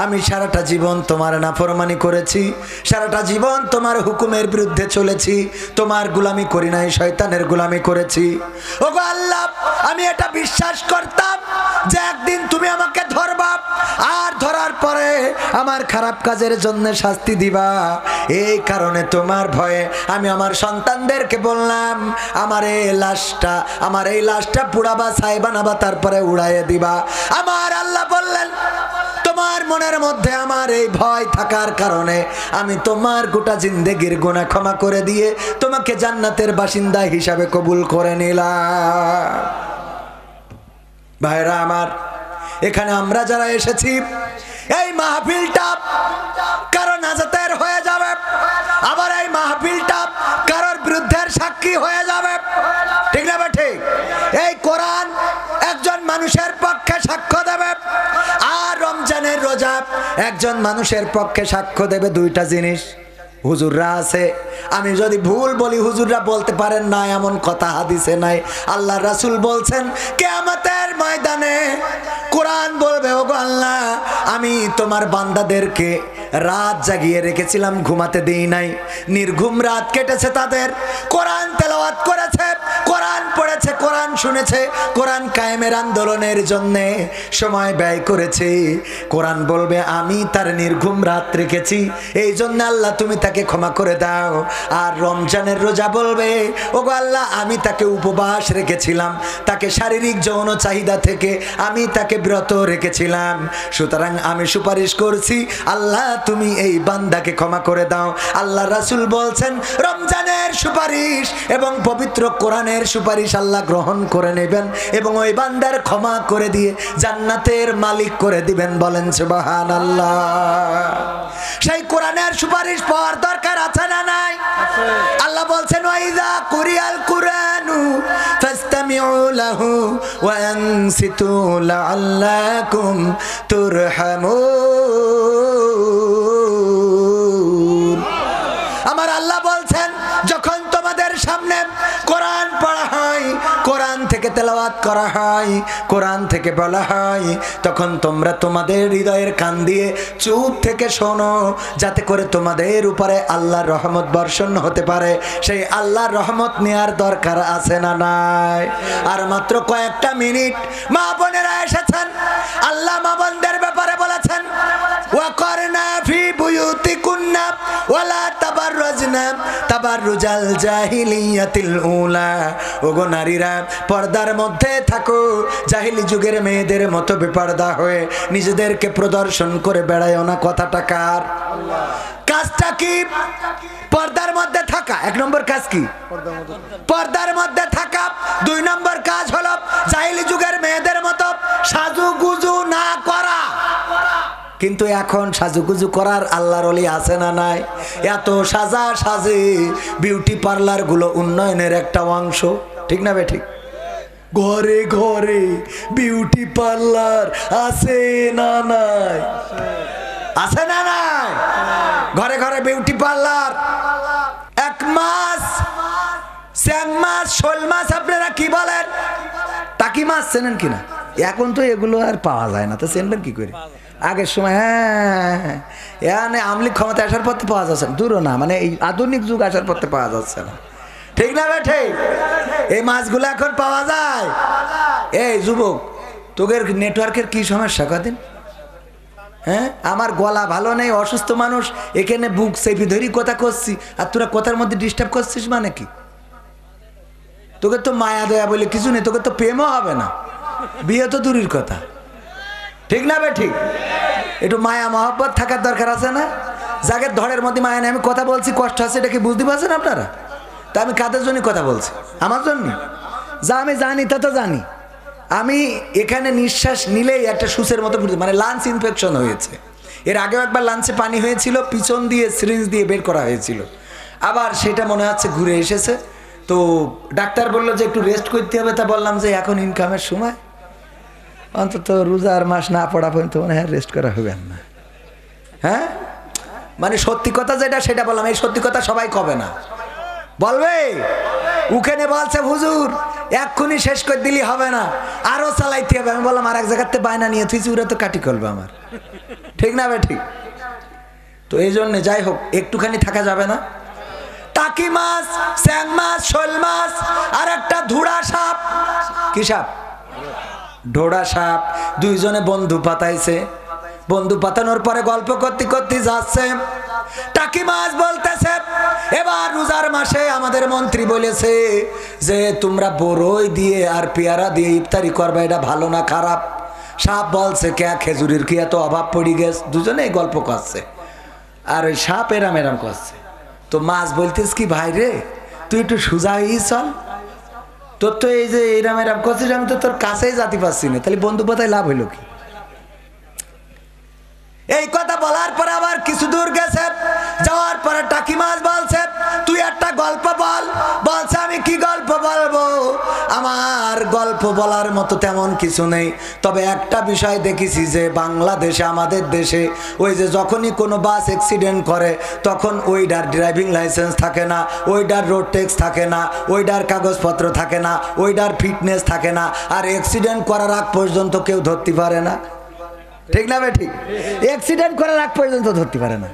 আমি সারাটা জীবন তোমার নাফরমানি করেছি, সারাটা জীবন তোমার হুকুমের বিরুদ্ধে চলেছি, তোমার গোলামি করি নাই, শয়তানের গোলামি করেছি। ওগো আল্লাহ আমি এটা বিশ্বাস করতাম যে একদিন তুমি আমাকে ধরবা, আর ধরার পরে আমার খারাপ কাজের জন্য শাস্তি দিবা। এই কারণে তোমার ভয়ে আমি আমার সন্তানদেরকে বললাম আমার এই লাশটা পুড়াবা, ছাই বানাবা, তারপরে উড়াইয়ে দিবা। আমার আল্লাহ বললেন তোমার মনের মধ্যে আমার এই ভয় থাকার কারণে আমি তোমার গোটা জিন্দেগির গুনাহ ক্ষমা করে দিয়ে তোমাকে জান্নাতের বাসিন্দা হিসাবে কবুল করে নিলাম। ভাইরা আমার, এখানে আমরা যারা এসেছি এই মাহফিলটা কারো নাজাতের হয়ে যাবে, আবার এই মাহফিলটা কারোর বিরুদ্ধের সাক্ষী হয়ে যাবে, ঠিক না? ঠিক। এই কোরআন একজন মানুষের পক্ষে সাক্ষ্য দেবে, আর রমজানের রোজা একজন মানুষের পক্ষে সাক্ষ্য দেবে। দুইটা জিনিস হুজুররা আছে, আমি যদি ভুল বলি হুজুররা বলতে পারেন না এমন কথা হাদিসে নাই। আল্লাহ রাসূল বলছেন কিয়ামতের ময়দানে কোরআন বলবে ওগো আল্লাহ আমি তোমার বান্দাদেরকে রাত জাগিয়ে রেখেছিলাম, ঘুমাতে দেই নাই, নির্ঘুম রাত কেটেছে তাদের, কোরআন তেলাওয়াত করেছে, কোরআন পড়ে পড়েছে, কোরআন শুনেছে, কোরআন কায়েমের আন্দোলনের জন্য সময় ব্যয় করেছে, কোরআন বলবে আমি তার নির্ঘুম রাত রেখেছি, এই জন্য আল্লাহ তুমি তাকে ক্ষমা করে দাও। আর রমজানের রোজা বলবে ওগো আল্লাহ আমি তাকে উপবাস রেখেছিলাম, তাকে শারীরিক যৌন চাহিদা থেকে আমি তাকে বিরত রেখেছিলাম, সুতরাং আমি সুপারিশ করছি আল্লাহ তুমি এই বান্দাকে ক্ষমা করে দাও। আল্লাহ রাসূল বলছেন রমজানের সুপারিশ এবং পবিত্র কোরআনের সুপারিশ আল্লাহ গ্রহণ করে নেবেন এবং ওই বান্দার ক্ষমা করে দিয়ে জান্নাতের মালিক করে দিবেন। বলেন সুবহানাল্লাহ। সেই কোরআনের সুপারিশ পাওয়ার দরকার আছে না নাই? আল্লাহ বলছেন ওয়াইযা কুরিয়াল কুরআনু ফাসতামিউ লাহু ওয়া আনসিতু লাআল্লাকুম তুরহামুন। আমার আল্লাহ বলছেন যখন তোমাদের সামনে কোরআন পড়া হয়, কোরআন থেকে তেলাওয়াত করা হয়, কোরআন থেকে বলা হয়, তখন তোমরা তোমাদের হৃদয়ের কান দিয়ে চুপ থেকে শোনো, যাতে করে তোমাদের উপরে আল্লাহর রহমত বর্ষণ হতে পারে। সেই আল্লাহর রহমত নেওয়ার দরকার আছে না নাই? আর মাত্র কয়েকটা মিনিট। মা বোনেরা এসেছেন, আল্লাহ মা বোনদের ব্যাপারে বলেছেন ওয়াকারনা ফি বুয়ুতিকুন্না ওয়ালা তাবাররাজনা তাবাররুজাল জাহিলিয়াতিল উলা। ওগো নারীরা পর্দার মধ্যে থাকো, জাহিলি যুগের মেয়েদের মতো বেপর্দা হয়ে নিজেদেরকে প্রদর্শন করে বেড়ায়ও না। কথাটা কার? কাজটা কি? পর্দার মধ্যে থাকা। এক নম্বর কাজ কি? পর্দার মধ্যে থাকা। দুই নম্বর কাজ হলো জাহিলি যুগের মেয়েদের মতো সাজুগুজু না করা। কিন্তু এখন সাজুগুজু করার আল্লাহর ওলি আছে না নাই? এত সাজা সাজে বিউটি পার্লার গুলো উন্নয়নের একটা অংশ, ঠিক না বেঠিক? ঘরে ঘরে বিউটি পার্লার আছে না নাই? আছে না নাই? ঘরে ঘরে বিউটি পার্লার। এক মাছ, স্যাং মাছ, শোল মাছ আপনারা কি বলেন? টাকি মাছ চেনেন কিনা? এখন তো এগুলো আর পাওয়া যায় না, তো চেনবেন কি করে? আগের সময় হ্যাঁ এখানে আমলি ক্ষমতা আসার পর পাওয়া যাচ্ছে, দূরও না, মানে এই আধুনিক যুগ আসার পর পাওয়া যাচ্ছে না, ঠিক না বেঠে? এই মাছগুলো এখন পাওয়া যায়। এই যুবক, তোদের নেটওয়ার্কের কি সমস্যা কদিন? হ্যাঁ, আমার গলা ভালো নেই, অসুস্থ মানুষ, এখানে বুক চেপে ধরি কথা করছি, আর তোরা কথার মধ্যে ডিস্টার্ব করছিস মানে কি? তোকে তো মায়া দয়া বলে কিছু নেই, তোকে তো প্রেমও হবে না, বিয়ে তো দূরের কথা, ঠিক না বে ঠিক? একটু মায়া মহব্বত থাকার দরকার আছে না? যাকে ধরের মধ্যে মায়া নেই, আমি কথা বলছি কষ্ট আছে, এটা কি বুঝতে পারছেন আপনারা? তা আমি কাদের জন্য কথা বলছি? আমার জন্য। যা আমি জানি তা তো জানি। আমি এখানে নিঃশ্বাস নিলেই একটা সুসের মতো মানে লাঞ্চ ইনফেকশন হয়েছে। এর আগেও একবার লাঞ্চে পানি হয়েছিল, পিছন দিয়ে সিরিঞ্জ দিয়ে বের করা হয়েছিল, আবার সেটা মনে হচ্ছে ঘুরে এসেছে। তো ডাক্তার বললো যে একটু রেস্ট করতে হবে, তা বললাম যে এখন ইনকামের সময়, অন্তত রোজার মাস না পড়া পর্যন্ত মনে হয় রেস্ট করা হবে না। হ্যাঁ, মানে সত্যি কথা যেটা সেটা বললাম, এই সত্যি কথা সবাই কবে না বলবে। ওখানে বলছে হুজুর এক্ষুনি শেষ করে দিলি হবে না, আরো চালাইতে হবে। আমি বললাম আর এক জায়গাতে বায়না নিয়ে তুই ওরা তো কাটি করবে আমার, ঠিক না বে ঠিক? তো এই জন্য যাই হোক একটুখানি থাকা যাবে না। টাকি মাছ, স্যাং মাছ, শোল মাছ, আর একটা ধুড়া সাপ। কি সাপ? ঢোড়া সাপ। দুইজনে বন্ধু পাতাইছে, বন্ধু পাতানোর পরে গল্প করতে করতে যাচ্ছে। টাকি মাছ বলতেছে এবার রোজার মাসে আমাদের মন্ত্রী বলেছে যে তোমরা বড়ই দিয়ে আর পেয়ারা দিয়ে ইফতারি করবে, এটা ভালো না খারাপ? সাপ বলছে কে খেজুরির কি এত অভাব পড়ে গেছে? দুজনেই গল্প করছে, আর ওই সাপ এরাম এরাম করছে। তো মাছ বলতেছ কি ভাই রে তুই একটু সোজা হয়ে চল, তোর তো এই যে এরাম এরাম করছিস আমি তো তোর কাছেই যেতে পারছি না, তাহলে বন্ধু পাতায় লাভ হইল কি? এই কথা বলার পরে আবার কিছু দূর গেছে, যাওয়ার পরে টাকি মাছ বলছে তুই একটা গল্প বল। বলছে আমি কি গল্প বলবো, আমার গল্প বলার মতো তেমন কিছু নেই, তবে একটা বিষয় দেখেছি যে বাংলাদেশে আমাদের দেশে ওই যে যখনই কোনো বাস অ্যাক্সিডেন্ট করে তখন ওইটার ড্রাইভিং লাইসেন্স থাকে না, ওইটার রোড ট্যাক্স থাকে না, ওইটার কাগজপত্র থাকে না, ওইটার ফিটনেস থাকে না, আর অ্যাক্সিডেন্ট করার আগ পর্যন্ত কেউ ধরতে পারে না, ঠিক না বে ঠিক? অ্যাক্সিডেন্ট করার আগ পর্যন্ত ধরতে পারে না।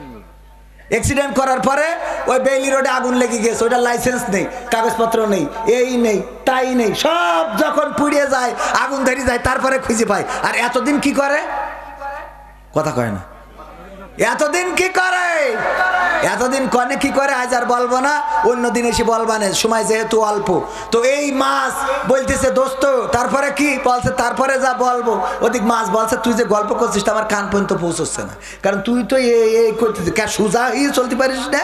অ্যাক্সিডেন্ট করার পরে ওই বেইলি রোডে আগুন লেগে গেছে, ওইটা লাইসেন্স নেই, কাগজপত্র নেই, এই নেই তাই নেই, সব যখন পুড়িয়ে যায় আগুন ধরে যায় তারপরে খুঁজে পায়। আর এতদিন কি করে? কথা কয় না। এতদিন কি করে? এতদিন কনে কি করে আজ আর বলবো না, অন্যদিন এসে বলবানে, সময় যেহেতু অল্প। তো এই মাছ বলতেছে দোস্ত তারপরে কি বলছে, তারপরে যা বলবো। ওদিক মাছ বলছে তুই যে গল্প করছিস আমার কান পর্যন্ত পৌঁছচ্ছে না, কারণ তুই তো এই করতেছিস, সোজা হয়ে চলতে পারিস না।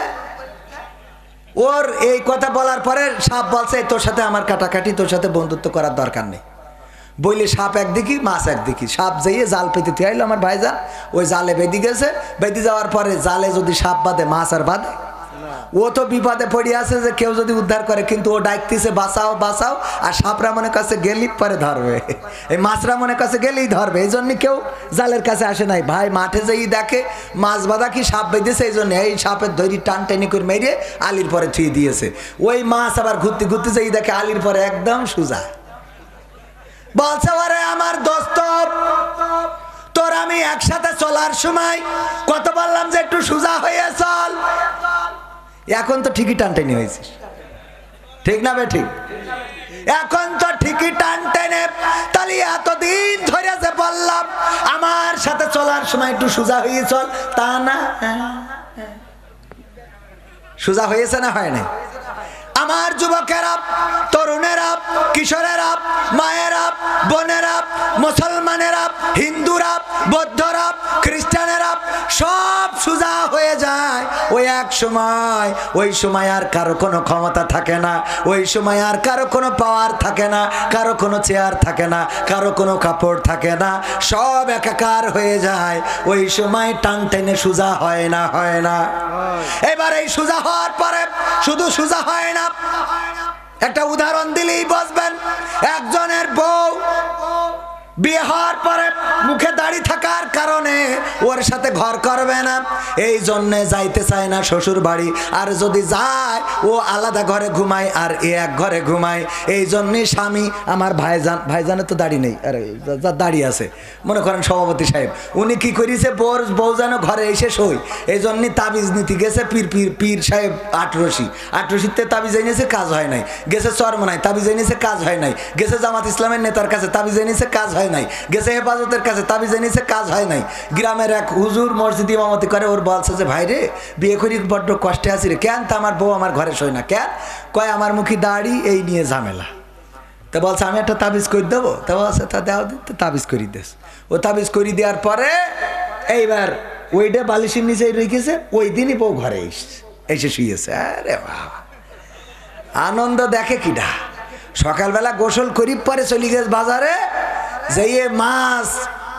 ওর এই কথা বলার পরে সাপ বলছে তোর সাথে আমার কাটাকাটি, তোর সাথে বন্ধুত্ব করার দরকার নেই। বইলে সাপ একদিকে মাছ একদিকে, সাপ যেয়ে জাল পেতে থিয়াইলো আমার ভাইজান, ওই জালে বেঁধে গেছে। বেঁধে যাওয়ার পরে জালে যদি সাপ বাঁধে মাছ আর বাঁধে? ও তো বিপদে পড়ে আছে যে কেউ যদি উদ্ধার করে, কিন্তু ও ডাকতেছে বাঁচাও বাঁচাও, আর সাপরা মনে কাছে গেলেই পরে ধরবে, এই মাছরা মনে কাছে গেলেই ধরবে। এই জন্য কেউ জালের কাছে আসে নাই। ভাই মাঠে যেই দেখে মাছ বাঁধা কি সাপ বেঁধেছে, এই জন্য এই সাপের ধরি টান টেনে করে মেরে আলির পরে থুয়ে দিয়েছে। ওই মাছ আবার ঘুরতে ঘুরতে যেই দেখে আলির পরে একদম সোজা। বলছে ওরে আমার দোস্ত, তোর আমি একসাথে চলার সময় কত বললাম যে একটু সোজা হয়ে চল, এখন তো ঠিকই টানটেনি হয়েছিস, ঠিক না বে ঠিক? এখন তো ঠিকই টানটেনে। তাহলে এতদিন ধরে যে বললাম আমার সাথে চলার সময় একটু সোজা হয়ে চল, তা না সোজা হয়েছে না হয় না? আমার যুবকেরা, তরুণেরা, কিশোরেরা, মায়েরা, বোনেরা, মুসলমানেরা, হিন্দুরা, বৌদ্ধরা, খ্রিস্টানেরা সব সোজা হয়ে যায় ওই এক সময়। ওই সময় আর কারো কোনো ক্ষমতা থাকে না, ওই সময় আর কারো কোনো পাওয়ার থাকে না, কারো কোনো চেয়ার থাকে না, কারো কোনো কাপড় থাকে না, সব একাকার হয়ে যায়। ওই সময় টান টেনে সোজা হয় না, হয় না? এবার এই সোজা হওয়ার পরে শুধু সোজা হয় না, একটা উদাহরণ দিলেই বুঝবেন। একজনের বউ বিয়ে হওয়ার পরে মুখে দাড়ি থাকার কারণে ওর সাথে ঘর করবে না, এই জন্যে যাইতে চায় না শ্বশুর বাড়ি। আর যদি যায় ও আলাদা ঘরে ঘুমায় আর এ এক ঘরে ঘুমায়। এই জন্যে স্বামী আমার ভাইজানের তো দাড়ি নেই, আরে যার দাড়ি আছে মনে করেন সভাপতি সাহেব, উনি কি করেছে বউ যেন ঘরে এসে শোয়, এই জন্যে তাবিজ নীতি গেছে পীর সাহেব আটরশিতে তাবিজ এনেছে, কাজ হয় নাই। গেছে চরমনায় তাবিজ এনেছে, কাজ হয় নাই। গেছে জামাত ইসলামের নেতার কাছে তাবিজ এনেছে, কাজ হয় নাই। গেছে হেফাজতের কাছে তাবিজ এনেছে, কাজ হয় নাই। গ্রামের এক হুজুর মসজিদ ইমামতি করে, ওর বলছে যে ভাই রে বিয়ে করি বড্ড কষ্টে আছি রে। কেন? তা আমার বউ আমার ঘরে শোয় না। কেন? কয় আমার মুখী দাড়ি, এই নিয়ে ঝামেলা। তা বলছে আমি একটা তাবিজ করে দেবো। তা বলছে তা দেওয়া দিতে তাবিজ করি দেস। ও তাবিজ করে দেওয়ার পরে এইবার ওইটা বালিশের নিচে রেখেছে, ওই দিনই বউ ঘরে এসে শুয়েছে। আরে বাবা, আনন্দ দেখে কিনা। সকালবেলা গোসল করি পরে চলে গেছে বাজারে, যেয়ে মাছ,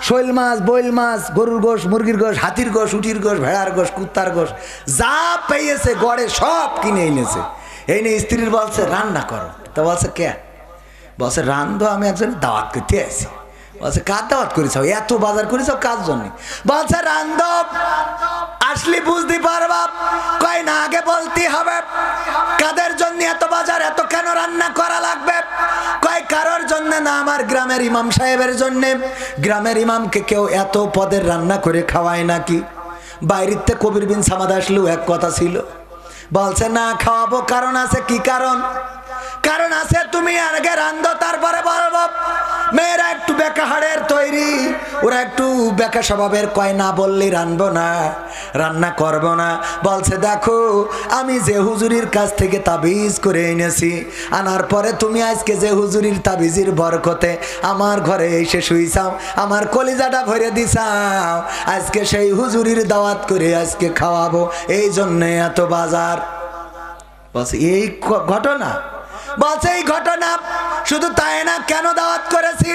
শৈল মাছ, বইল মাছ, গরুর গোশ, মুরগির গোশ, হাতির গোশ, উটির গোশ, ভেড়ার গোশ, কুত্তার গোশ যা পেয়েছে গড়ে সব কিনে এনেছে। এই নিয়ে স্ত্রীর বলছে রান্না করো। তা বলছে কে? বলছে রান্ধো, আমি একজন দাওয়াত করতে আছি। বলছে কার দাওয়াত করেছ? এত বাজার করেছ কার জন্য? বলছে রান্ধব আসলে বুঝতে পারবা। কয় না আগে বলতে হবে কাদের জন্য এত বাজার, এত কেন রান্না করা লাগবে? কয় কারোর জন্য না, আমার গ্রামের ইমাম সাহেবের জন্য। গ্রামের ইমামকে কেউ এত পদের রান্না করে খাওয়ায় নাকি? বাইরেতে কবির বিন সামাদ আসলেও এক কথা ছিল, বলছে না খাওয়াবো। কারণ আছে। কি কারণ? কারণ আছে তুমি আগে রান্ধো তারপরে বলবো। মেয়েরা একটু বেকা হাড়ের তৈরি, ওরা একটু বেকা স্বভাবের, কয় না বললে রানবো না, রান্না করবো না। বলছে দেখো আমি যে হুজুরির কাছ থেকে তাবিজ করে এনেছি, আনার পরে তুমি আজকে যে হুজুরির তাবিজের বরকতে আমার ঘরে এসে শুইছাও, আমার কলিজাটা ভরে দিছাও, আজকে সেই হুজুরির দাওয়াত করে আজকে খাওয়াবো, এই জন্যে এত বাজার। বলছে এই ঘটনা? বলছে এই ঘটনা। শুধু তাই না, কেন দাওয়াত করেছি?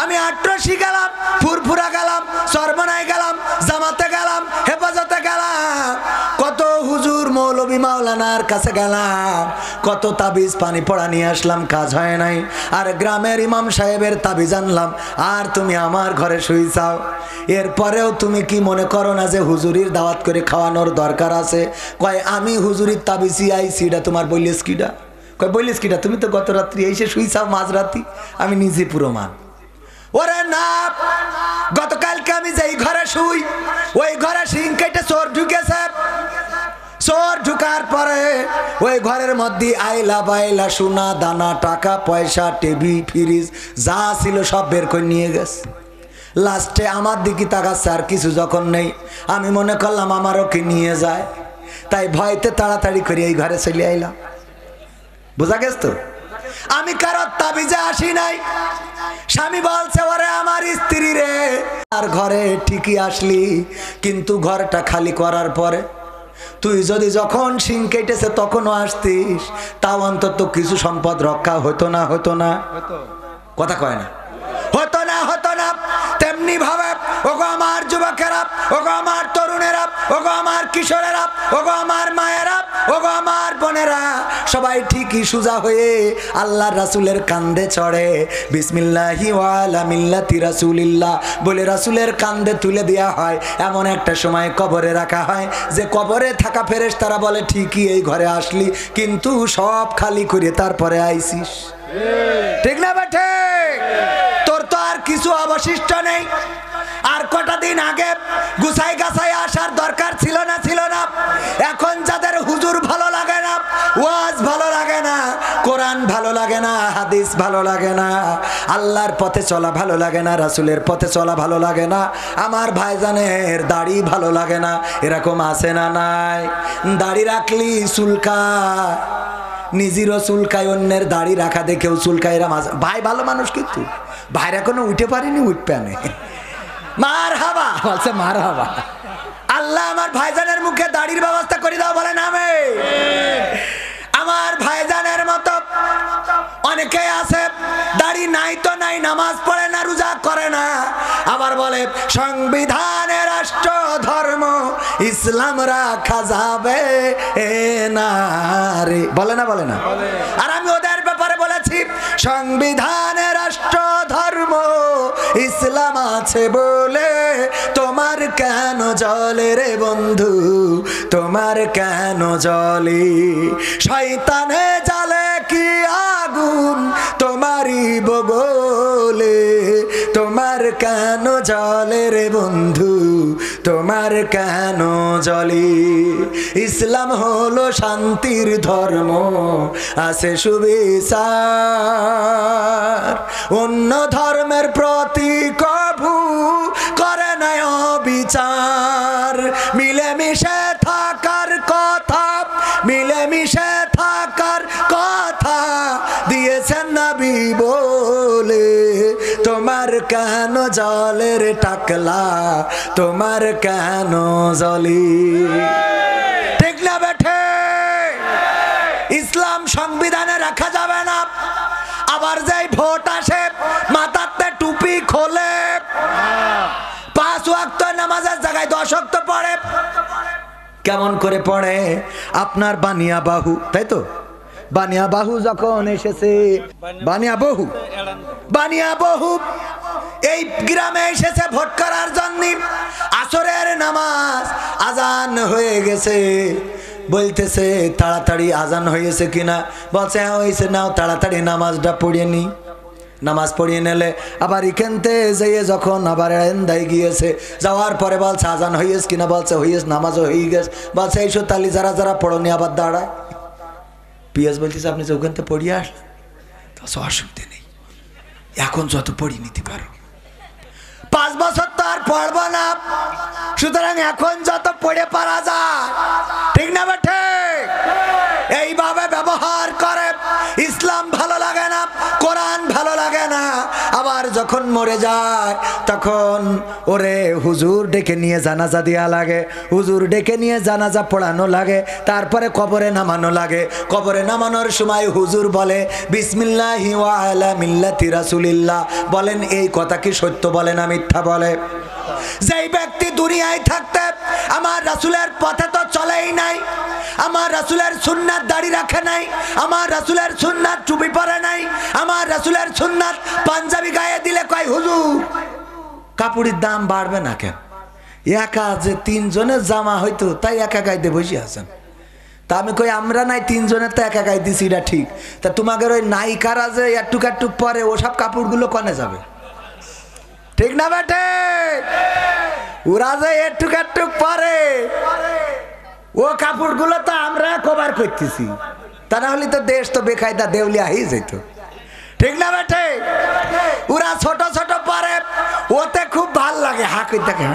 আমি আট্রসি গেলাম, ফুরফুরা গেলাম, চরমনায় গেলাম, জামাতে গেলাম, হেফাজতে গেলাম, কত হুজুর মৌলবী মাওলানার কাছে গেলাম, কত তাবিজ পানি পড়া নিয়ে আসলাম, কাজ হয় নাই। আর গ্রামের ইমাম সাহেবের তাবিজ আনলাম, আর তুমি আমার ঘরে শুইছাও। এরপরেও তুমি কি মনে করো না যে হুজুরির দাওয়াত করে খাওয়ানোর দরকার আছে? কয় আমি হুজুরির তাবিজি আইছি, এটা তোমার বলিস কিটা? কয় বলিস কিটা? তুমি তো গত রাত্রি এসে শুইছাও মাঝরাতি, আমি নিজে প্রমাণ। ওরে না, গতকালকে আমি যেই ঘরে শুই ওই ঘরে সিং কেটে চোর ঢুকেছে, ঢোকার পরে ওই ঘরের মধ্যে আইলা বাইলা সোনা দানা টাকা পয়সা টিভি ফ্রিজ যা ছিল সব বের করে নিয়ে গেছে। লাস্টে আমার দিকে তাকাচ্ছে, আর কিছু যখন নেই আমি মনে করলাম আমারও কি নিয়ে যায়, তাই ভয়তে তাড়াতাড়ি করে এই ঘরে চলে আইলাম। বোঝা গেছ তো? আমি কারোর তাবিজে আসি নাই। স্বামী বলছে, ওরে আমার স্ত্রী রে, আর ঘরে ঠিকই আসলি, কিন্তু ঘরটা খালি করার পরে তুই যদি যখন শিং কেটেছে তখনও আসতিস, তাও অন্তত কিছু সম্পদ রক্ষা হতো না? হতো না? কথা কয় না, হতো না? হতো না? তেমনি ভাবে ওগো আমার যুবকেরা, ওগো আমার তরুণেরা, ওগো আমার কিশোরেরা, ওগো আমার মায়েরা, ওগো আমার বোনেরা, সবাই ঠিকই সুজা হয়ে আল্লাহর রাসূলের কাঁধে চড়ে বিসমিল্লাহি ওয়া আলা মিল্লাতি রাসূলিল্লাহ বলে রাসূলের কাঁধে তুলে দেওয়া হয়। এমন একটা সময় কবরে রাখা হয় যে কবরে থাকা ফেরেশতারা বলে, ঠিকই এই ঘরে আসলি, কিন্তু সব খালি করে তারপরে আইছিস। ঠিক না বেঠে? তোর তো আর কিছু অবশিষ্ট নেই। আর কটা দিন আগে গুছাই গাছাই আসার দরকার ছিল না? ছিল না? এখন যাদের হুজুর ভালো লাগে না, ওয়াজ ভালো লাগে না, কোরআন ভালো লাগে না, হাদিস ভালো লাগে না, আল্লাহর পথে চলা ভালো লাগে না, রাসূলের পথে চলা ভালো লাগে না, আমার ভাইজানের দাড়ি ভালো লাগে না, এরকম আছে না নাই? দাড়ি রাখলি চুলকায়, নিজেরও চুলকায়, অন্যের দাড়ি রাখা দেখেও চুলকায়। এরা ভাই ভালো মানুষ, কিন্তু ভাইরা এখনো উঠে পারিনি, উঠবে না। মার হাবা বলছে, মার হাবা। আল্লাহ আমার ভাইজানের মুখে দাড়ির ব্যবস্থা করে দাও, বলে নামে। আমার ভাইজানের মতো অনেকে আছে, দাড়ি নাই তো নাই, নামাজ পড়ে না, রোজা করে না, আবার বলে সংবিধানে রাষ্ট্র ধর্ম ইসলাম রাখা যাবে না রে, বলে না? বলে না? আর আমি ওদের ব্যাপারে বলেছি, সংবিধানে রাষ্ট্র ধর্ম ইসলাম আছে বলে তোমার কেন জলে রে বন্ধু, তোমার কেন জলে? শয়তানে জালে কি আগুন তোমারই বগলে, তোমার কেন জলে রে বন্ধু, তোমার কেন জলে? ইসলাম হলো শান্তির ধর্ম, আছে সুবিচার, অন্য ধর্মের প্রতি কভু করে না অবিচার। মিলেমিশে থাকার কথা, মিলেমিশে থাকার কথা দিয়েছেন নবী বলে, তোমার কেন জলের টাকলা, তোমার কেন জলি? ঠিক না বেঠে? ইসলাম সংবিধানে রাখা যাবে না, আবার যেই ভোট আসে মাথাতে টুপি খোলে, 5 ওয়াক্ত নামাজের জায়গায় 10 ওয়াক্ত পড়ে। কেমন করে পড়ে? আপনার বানিয়া বাহু, তাই তো? বানিয়া বাহু যখন এসেছে, বানিয়া বহু এই গ্রামে এসেছে ভোট করার জন্য। আসরের নামাজ আজান হয়ে গেছে, বলতেছে তাড়াতাড়ি আজান হয়েছে কিনা, বলছে হ্যাঁ হয়েছে, নাও তাড়াতাড়ি নামাজটা পড়িয়ে নি। নামাজ পড়িয়ে নিলে আবার এখানতে যেয়ে যখন আবার এন্দাই গিয়েছে, যাওয়ার পরে বলছে আজান হয়েছে কিনা, বলছে হয়েছে, নামাজও হয়ে গেছে, বলছে এইসব তালি যারা যারা পড়নি আবার দাঁড়ায়। পিয়াজ বলতেছে আপনি যে ওখান থেকে পড়িয়ে আসলেন, তো অসুবিধে নেই, এখন যত পড়িয়ে নিতে পারো, 5 বছর তো আর পড়বো না, সুতরাং এখন যত পড়ে পারা যায়। ঠিক না বেঠে? এইভাবে ব্যবহার করে। ইসলাম ভালো লাগে না, কোরআন ভালো লাগে না, আবার যখন মরে যায় তখন ওরে হুজুর ডেকে নিয়ে জানাজা দেয়া লাগে, হুজুর ডেকে নিয়ে জানাজা পড়ানো লাগে, তারপরে কবরে নামানো লাগে। কবরে নামানোর সময় হুজুর বলে বিসমিল্লাহি ওয়া আলা মিল্লাতি রাসূলিল্লাহ। বলেন এই কথা কি সত্য বলে না মিথ্যা বলে? যেই ব্যক্তি দুনিয়ায় থাকতে আমার রাসূলের পথে তো চলেই নাই, আমার রাসূলের সুন্নাত দাড়ি রাখে নাই, আমার রাসূলের সুন্নাত টুপি পরে নাই, আমার রাসূলের সুন্নাত পাঞ্জাবি গায়ে দিলে কয় হুজুর কাপড়ের দাম বাড়বে না কেন? একা যে 3 জনের জামা হইতো তাই একা গাইতে বসে আছেন। তা আমি কই আমরা নাই 3 জনের তো একা গাই দিছি, এটা ঠিক। তা তোমাদের ওই নায়িকারা যে একটুক একটুক পরে ওসব কাপড়গুলো কনে যাবে? ঠিক না বেটে? ওরা যে একটুক একটুক পরে ও কাপড়গুলো তো আমরা কভার করতেছি, তা না হলে তো দেশ তো বেকায়দা দেউলিয়া হয়ে যেত, ঠিক না বেটে? ওরা ছোট ছোট পারে, ওতে খুব ভাল লাগে হাঁকি থাকে।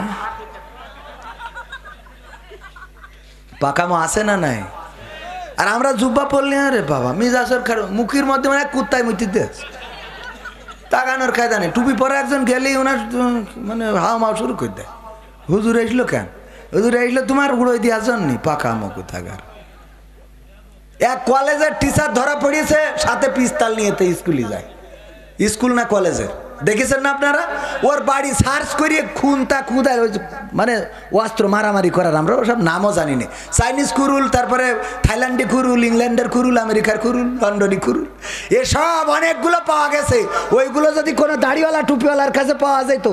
পাকামো আছে না নাই? আর আমরা জুব্বা পড়লি আরে বাবা মিজাজের মুখের মধ্যে মানে কুত্তায় মুতি দেশ তাকানোর কায়দা নেই। টুপি পরে একজন গেলেই ওনার মানে হাও মাও শুরু করে দেয়। হুজুর এসলো কেন? হুজুর এসলো তোমার উড়োই দেওয়ার জন্য। পাকামো কোথাকার। এক কলেজের টিচার ধরা পড়িয়েছে, সাথে পিস্তল নিয়ে তো স্কুলে যায়। স্কুল না কলেজের, দেখেছেন না আপনারা? ওর বাড়ি সার্চ করিয়ে খুনটা খুদায় মানে অস্ত্র মারামারি করার, আমরা ওসব নামও জানি না। চাইনিজ কুরুল, তারপরে থাইল্যান্ডি কুরুল, ইংল্যান্ডের কুরুল, আমেরিকার কুরুল, লন্ডনী কুরুল, এসব অনেকগুলো পাওয়া গেছে। ওইগুলো যদি কোনো দাড়িওয়ালা টুপিওয়ালার কাছে পাওয়া যেত,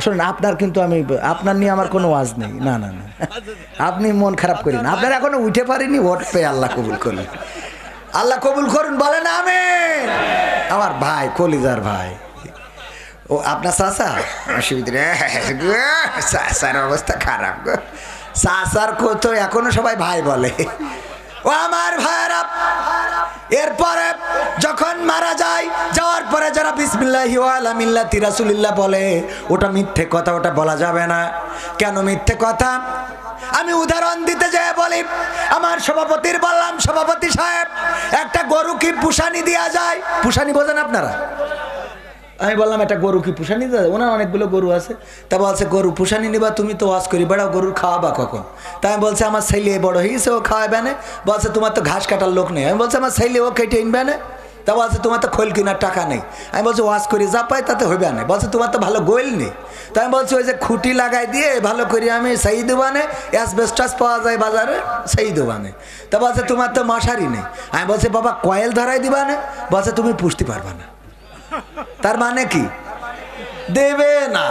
শোনেন আপনার কিন্তু আমি আপনার নিয়ে আমার কোনো ওয়াজ নেই, না না না, আপনি মন খারাপ করেন, আপনার এখনো উঠে পারিনি, ওট পেয়ে আল্লাহ কবুল করলেন, আল্লাহ কবুল করুন, বলেন আমিন। আমার ভাই, কলিজার ভাই, ও আপনার চাচা অসুবিধা, চাচার অবস্থা খারাপ গো, চাচার তো এখনো সবাই ভাই বলে। ও আমার ভাইরা, এরপরে যখন মারা যায়, যাওয়ার পরে যারা বিসমিল্লাহি ওয়া আলা মিল্লাতি রাসূলিল্লাহ বলে, ওটা মিথ্যে কথা, ওটা বলা যাবে না। কেন মিথ্যে কথা? আমি উদাহরণ দিতে যাই বলি, আমার সভাপতির বললাম, সভাপতি সাহেব একটা গরু কি পুষানি দেওয়া যায়? পুষানি বোঝেন আপনারা? আমি বললাম একটা গরু কি পুষানি দেওয়া যায়? ওনার অনেকগুলো গরু আছে। তা বলছে গরু পুষানি নিবা, তুমি তো ওয়াজ করি বেড়াও, গরুর খাওয়াবা কখন? তাই আমি বলছে আমার ছেলে বড় হয়ে গেছে, ও খাওয়াবে না। বলছে তোমার তো ঘাস কাটার লোক নেই। আমি বলছি আমার ছেলে ও কেটে ইনবে না। তা বলছে তোমার তো খোল কেনার টাকা নেই। আমি বলছি ওয়াজ করি যা পাই তাতে হইবে না। বলছে তোমার তো ভালো গোয়েল নেই। তাই আমি বলছি ওই যে খুঁটি লাগাই দিয়ে ভালো করি আমি সেই দেবানে, অ্যাসবেস্টাস পাওয়া যায় বাজারে, সেই দেবানে। তা বলছে তোমার তো মশারি নেই। আমি বলছি বাবা কয়েল ধরাই দিবা না। বলছে তুমি পুষতে পারবা না। তার মানে কি? দেবে না।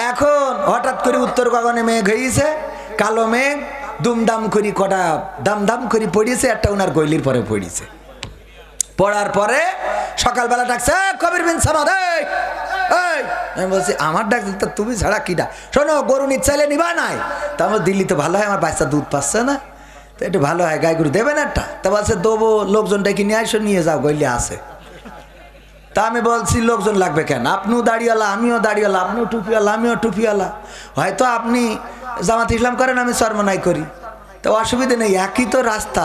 এখন হঠাৎ করে উত্তর গগনে মেঘ হয়েছে, কালো মেঘ, দুমদাম করি কটা দাম করে পড়িয়েছে, একটা ওনার গইলির পরে পড়িয়েছে। পড়ার পরে সকালবেলা ডাকছে কবির বিন সামাদ, আমি বলছি আমার ডাক তো তুমি ছাড়া কি ডাক? শোনো গরু নিতে চাইলে নিবা নাই? তা আমার দিল্লি তো ভালো হয়, আমার বাচ্চা দুধ পাচ্ছে না, তো একটু ভালো হয়, গাই গরু দেবেন একটা? তা বলছে দেবো, লোকজনটাকে নিয়ে আসো, নিয়ে যাও, গইলে আছে। তা আমি বলছি লোকজন লাগবে কেন? আপনিও দাড়িওয়ালা, আমিও দাড়িওয়ালা, আপনিও টুপিওয়ালা, আমিও টুপিওয়ালা, হয়তো আপনি জামাত ইসলাম করেন, আমি চরমনাই করি, তো অসুবিধা নেই, একই তো রাস্তা,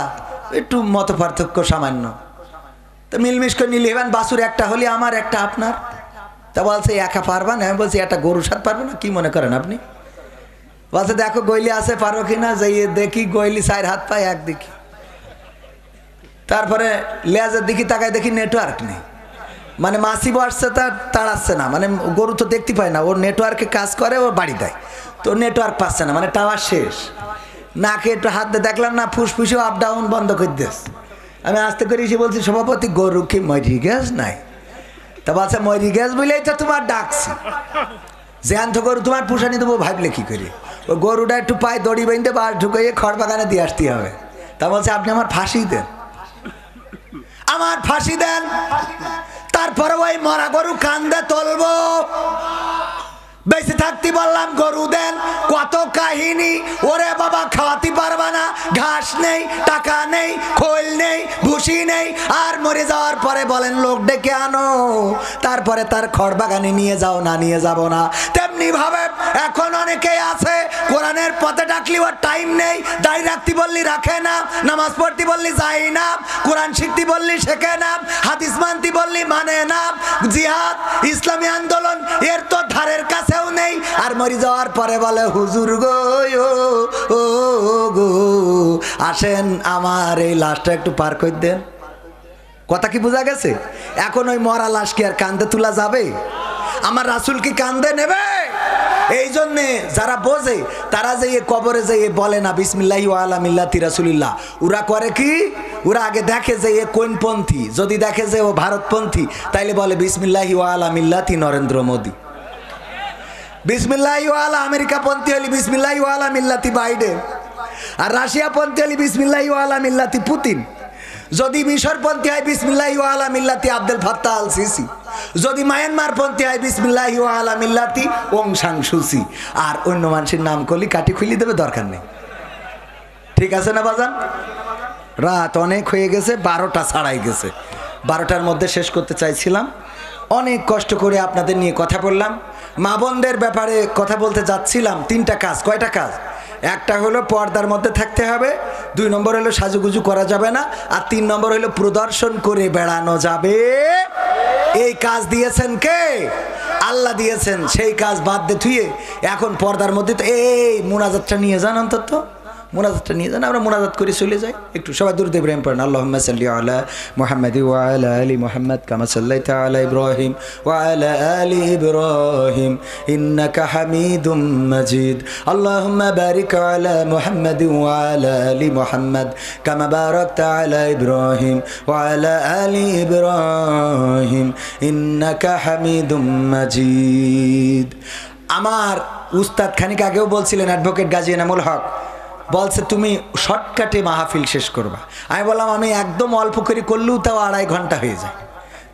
একটু মত পার্থক্য সামান্য, তো মিলমিশ করে নিলে এবার বাসুর একটা হলে আমার একটা আপনার। তা বলছে একা পারবা না? আমি বলছি একটা গরুর সাথে পারবো না, কি মনে করেন আপনি? বলছে দেখো গইলি আছে, পারো কিনা, যাইয়ে দেখি গইলি 4 হাত পায় এক দেখি, তারপরে লেজের দিকে তাকায় দেখি নেটওয়ার্ক নেই, মানে মাসি বসছে তার তাড়াচ্ছে না, মানে গরু তো দেখতে পায় না, ওর নেটওয়ার্কে কাজ করে, ওর বাড়ি দেয়, তো নেটওয়ার্ক পাচ্ছে না, মানে টাওয়ার শেষ। নাকে একটু হাত দিয়ে দেখলাম না, ফুসফুসেও আপ ডাউন বন্ধ করে দিস। আমি আস্তে করে এসে বলছি সভাপতি গরু কি মরি গ্যাস নাই? তা বলছে মরি গ্যাস বলেই তো তোমার ডাকছি, জ্যান্ত গরু তোমার পুষানি দেবো ভাবলে কি করি? ওই গরুটা একটু পায়ে দড়ি বেঁধে বা ঢুকাইয়ে খড় বাগানে দিয়ে আসতে হবে। তা বলছে আপনি আমার ফাঁসি দেন, আমার ফাঁসি দেন, তারপরে ওই মরা গরু কান্দে তুলবো। বেঁচে থাকতে বললাম গরু দেন, কত কাহিনী, ওরে বাবা খাওয়াতে পারবা না, ঘাস নেই, টাকা নেই, খোল নেই, ভুসি নেই, আর মরে যাওয়ার পরে বলেন লোক ডেকে আনো, তারপরে তার খড় বাগানে নিয়ে যাও, না নিয়ে যাব না। তেমনি ভাবে এখন অনেকেই আছে কোরআনের পথে ডাকলি ওর টাইম নেই, দাড়ি রাখতে বললি রাখে না, নামাজ পড়তে বললি যাই না, কোরআন শিখতে বললি শেখে না, হাদিস মানতে বললি মানে না, জিহাদ ইসলামী আন্দোলন এর তো ধারের কাছেও নেই, আর মরে যাওয়ার পরে বলে হুজুর গো ও গো আসেন আমার এই লাশটা একটু পার করে দেন। কথা কি বোঝা গেছে? এখন ওই মরা লাশ কি আর কান্দে তোলা যাবে? আমার রাসূল কি কান্দে নেবে? এই জন্যে যারা বোঝে তারা যে কবরে যে বলে না বিসমিল্লাহি ওয়া আলা মিল্লাতি রাসূলিল্লাহ, ওরা করে কি? ওরা আগে দেখে যে এ কোন পন্থী, যদি দেখে যে ও ভারতপন্থী তাইলে বলে বিসমিল্লাহি ওয়া আলা মিল্লাতি নরেন্দ্র মোদী, বিসমিল্লাহি ওয়া আলা আমেরিকা পন্থী হলে বিসমিল্লাহি ওয়া আলা মিল্লাতি বাইডেন, আর রাশিয়া পন্থী হলে বিসমিল্লাহি ওয়া আলা মিল্লাতি পুতিন, যদি মিশর পন্থী হয় বিসমিল্লাহি ওয়া আলা মিল্লাতি আব্দুল ফাত্তাহ আল সিসি, যদি মায়ানমার পন্থী হয় বিসমিল্লাহি ওয়া আলা মিল্লাতি অং সান সু চি, আর অন্য মানুষের নাম করলে কাটি খুলি দেবে, দরকার নেই। ঠিক আছে না বাজান? রাত অনেক হয়ে গেছে, 12টা ছাড়াই গেছে। 12টার মধ্যে শেষ করতে চাইছিলাম। অনেক কষ্ট করে আপনাদের নিয়ে কথা বললাম। মা বোনদের ব্যাপারে কথা বলতে যাচ্ছিলাম। 3টা কাজ। কয়টা কাজ? একটা হলো পর্দার মধ্যে থাকতে হবে, 2 নম্বর হলো সাজুগুজু করা যাবে না, আর 3 নম্বর হলো প্রদর্শন করে বেড়ানো যাবে। এই কাজ দিয়েছেন কে? আল্লাহ দিয়েছেন। সেই কাজ বাদ দিয়ে থুয়ে এখন পর্দার মধ্যে তো এই মুনাজাতটা নিয়ে যান, অন্তত মুনাজাতটা নিয়ে যান, আমরা মুনাজাত করে চলে যাই। একটু সবাই দুরূদ ইব্রাহিম পড়েন। আল্লাহুম্মা সাল্লি আলা মুহাম্মাদ ওয়া আলা আলি মুহাম্মাদ কামা সাল্লাইতা আলা ইব্রাহিম ওয়া আলা আলি ইব্রাহিম ইন্নাকা হামিদুম মাজিদ। আল্লাহুম্মা বারিক আলা মুহাম্মাদ ওয়া আলা আলি মুহাম্মাদ কামা বারাকতা আলা ইব্রাহিম ওয়া আলা আলি ইব্রাহিম ইন্নাকা হামিদুম মাজিদ। আমার উস্তাদ খানিক আগেও বলছিলেন, অ্যাডভোকেট গাজী এনামুল হক বলছে তুমি শর্টকাটে মাহফিল শেষ করবা। আমি বললাম আমি একদম অল্প করে করলেও তাও 2.5 ঘন্টা হয়ে যায়।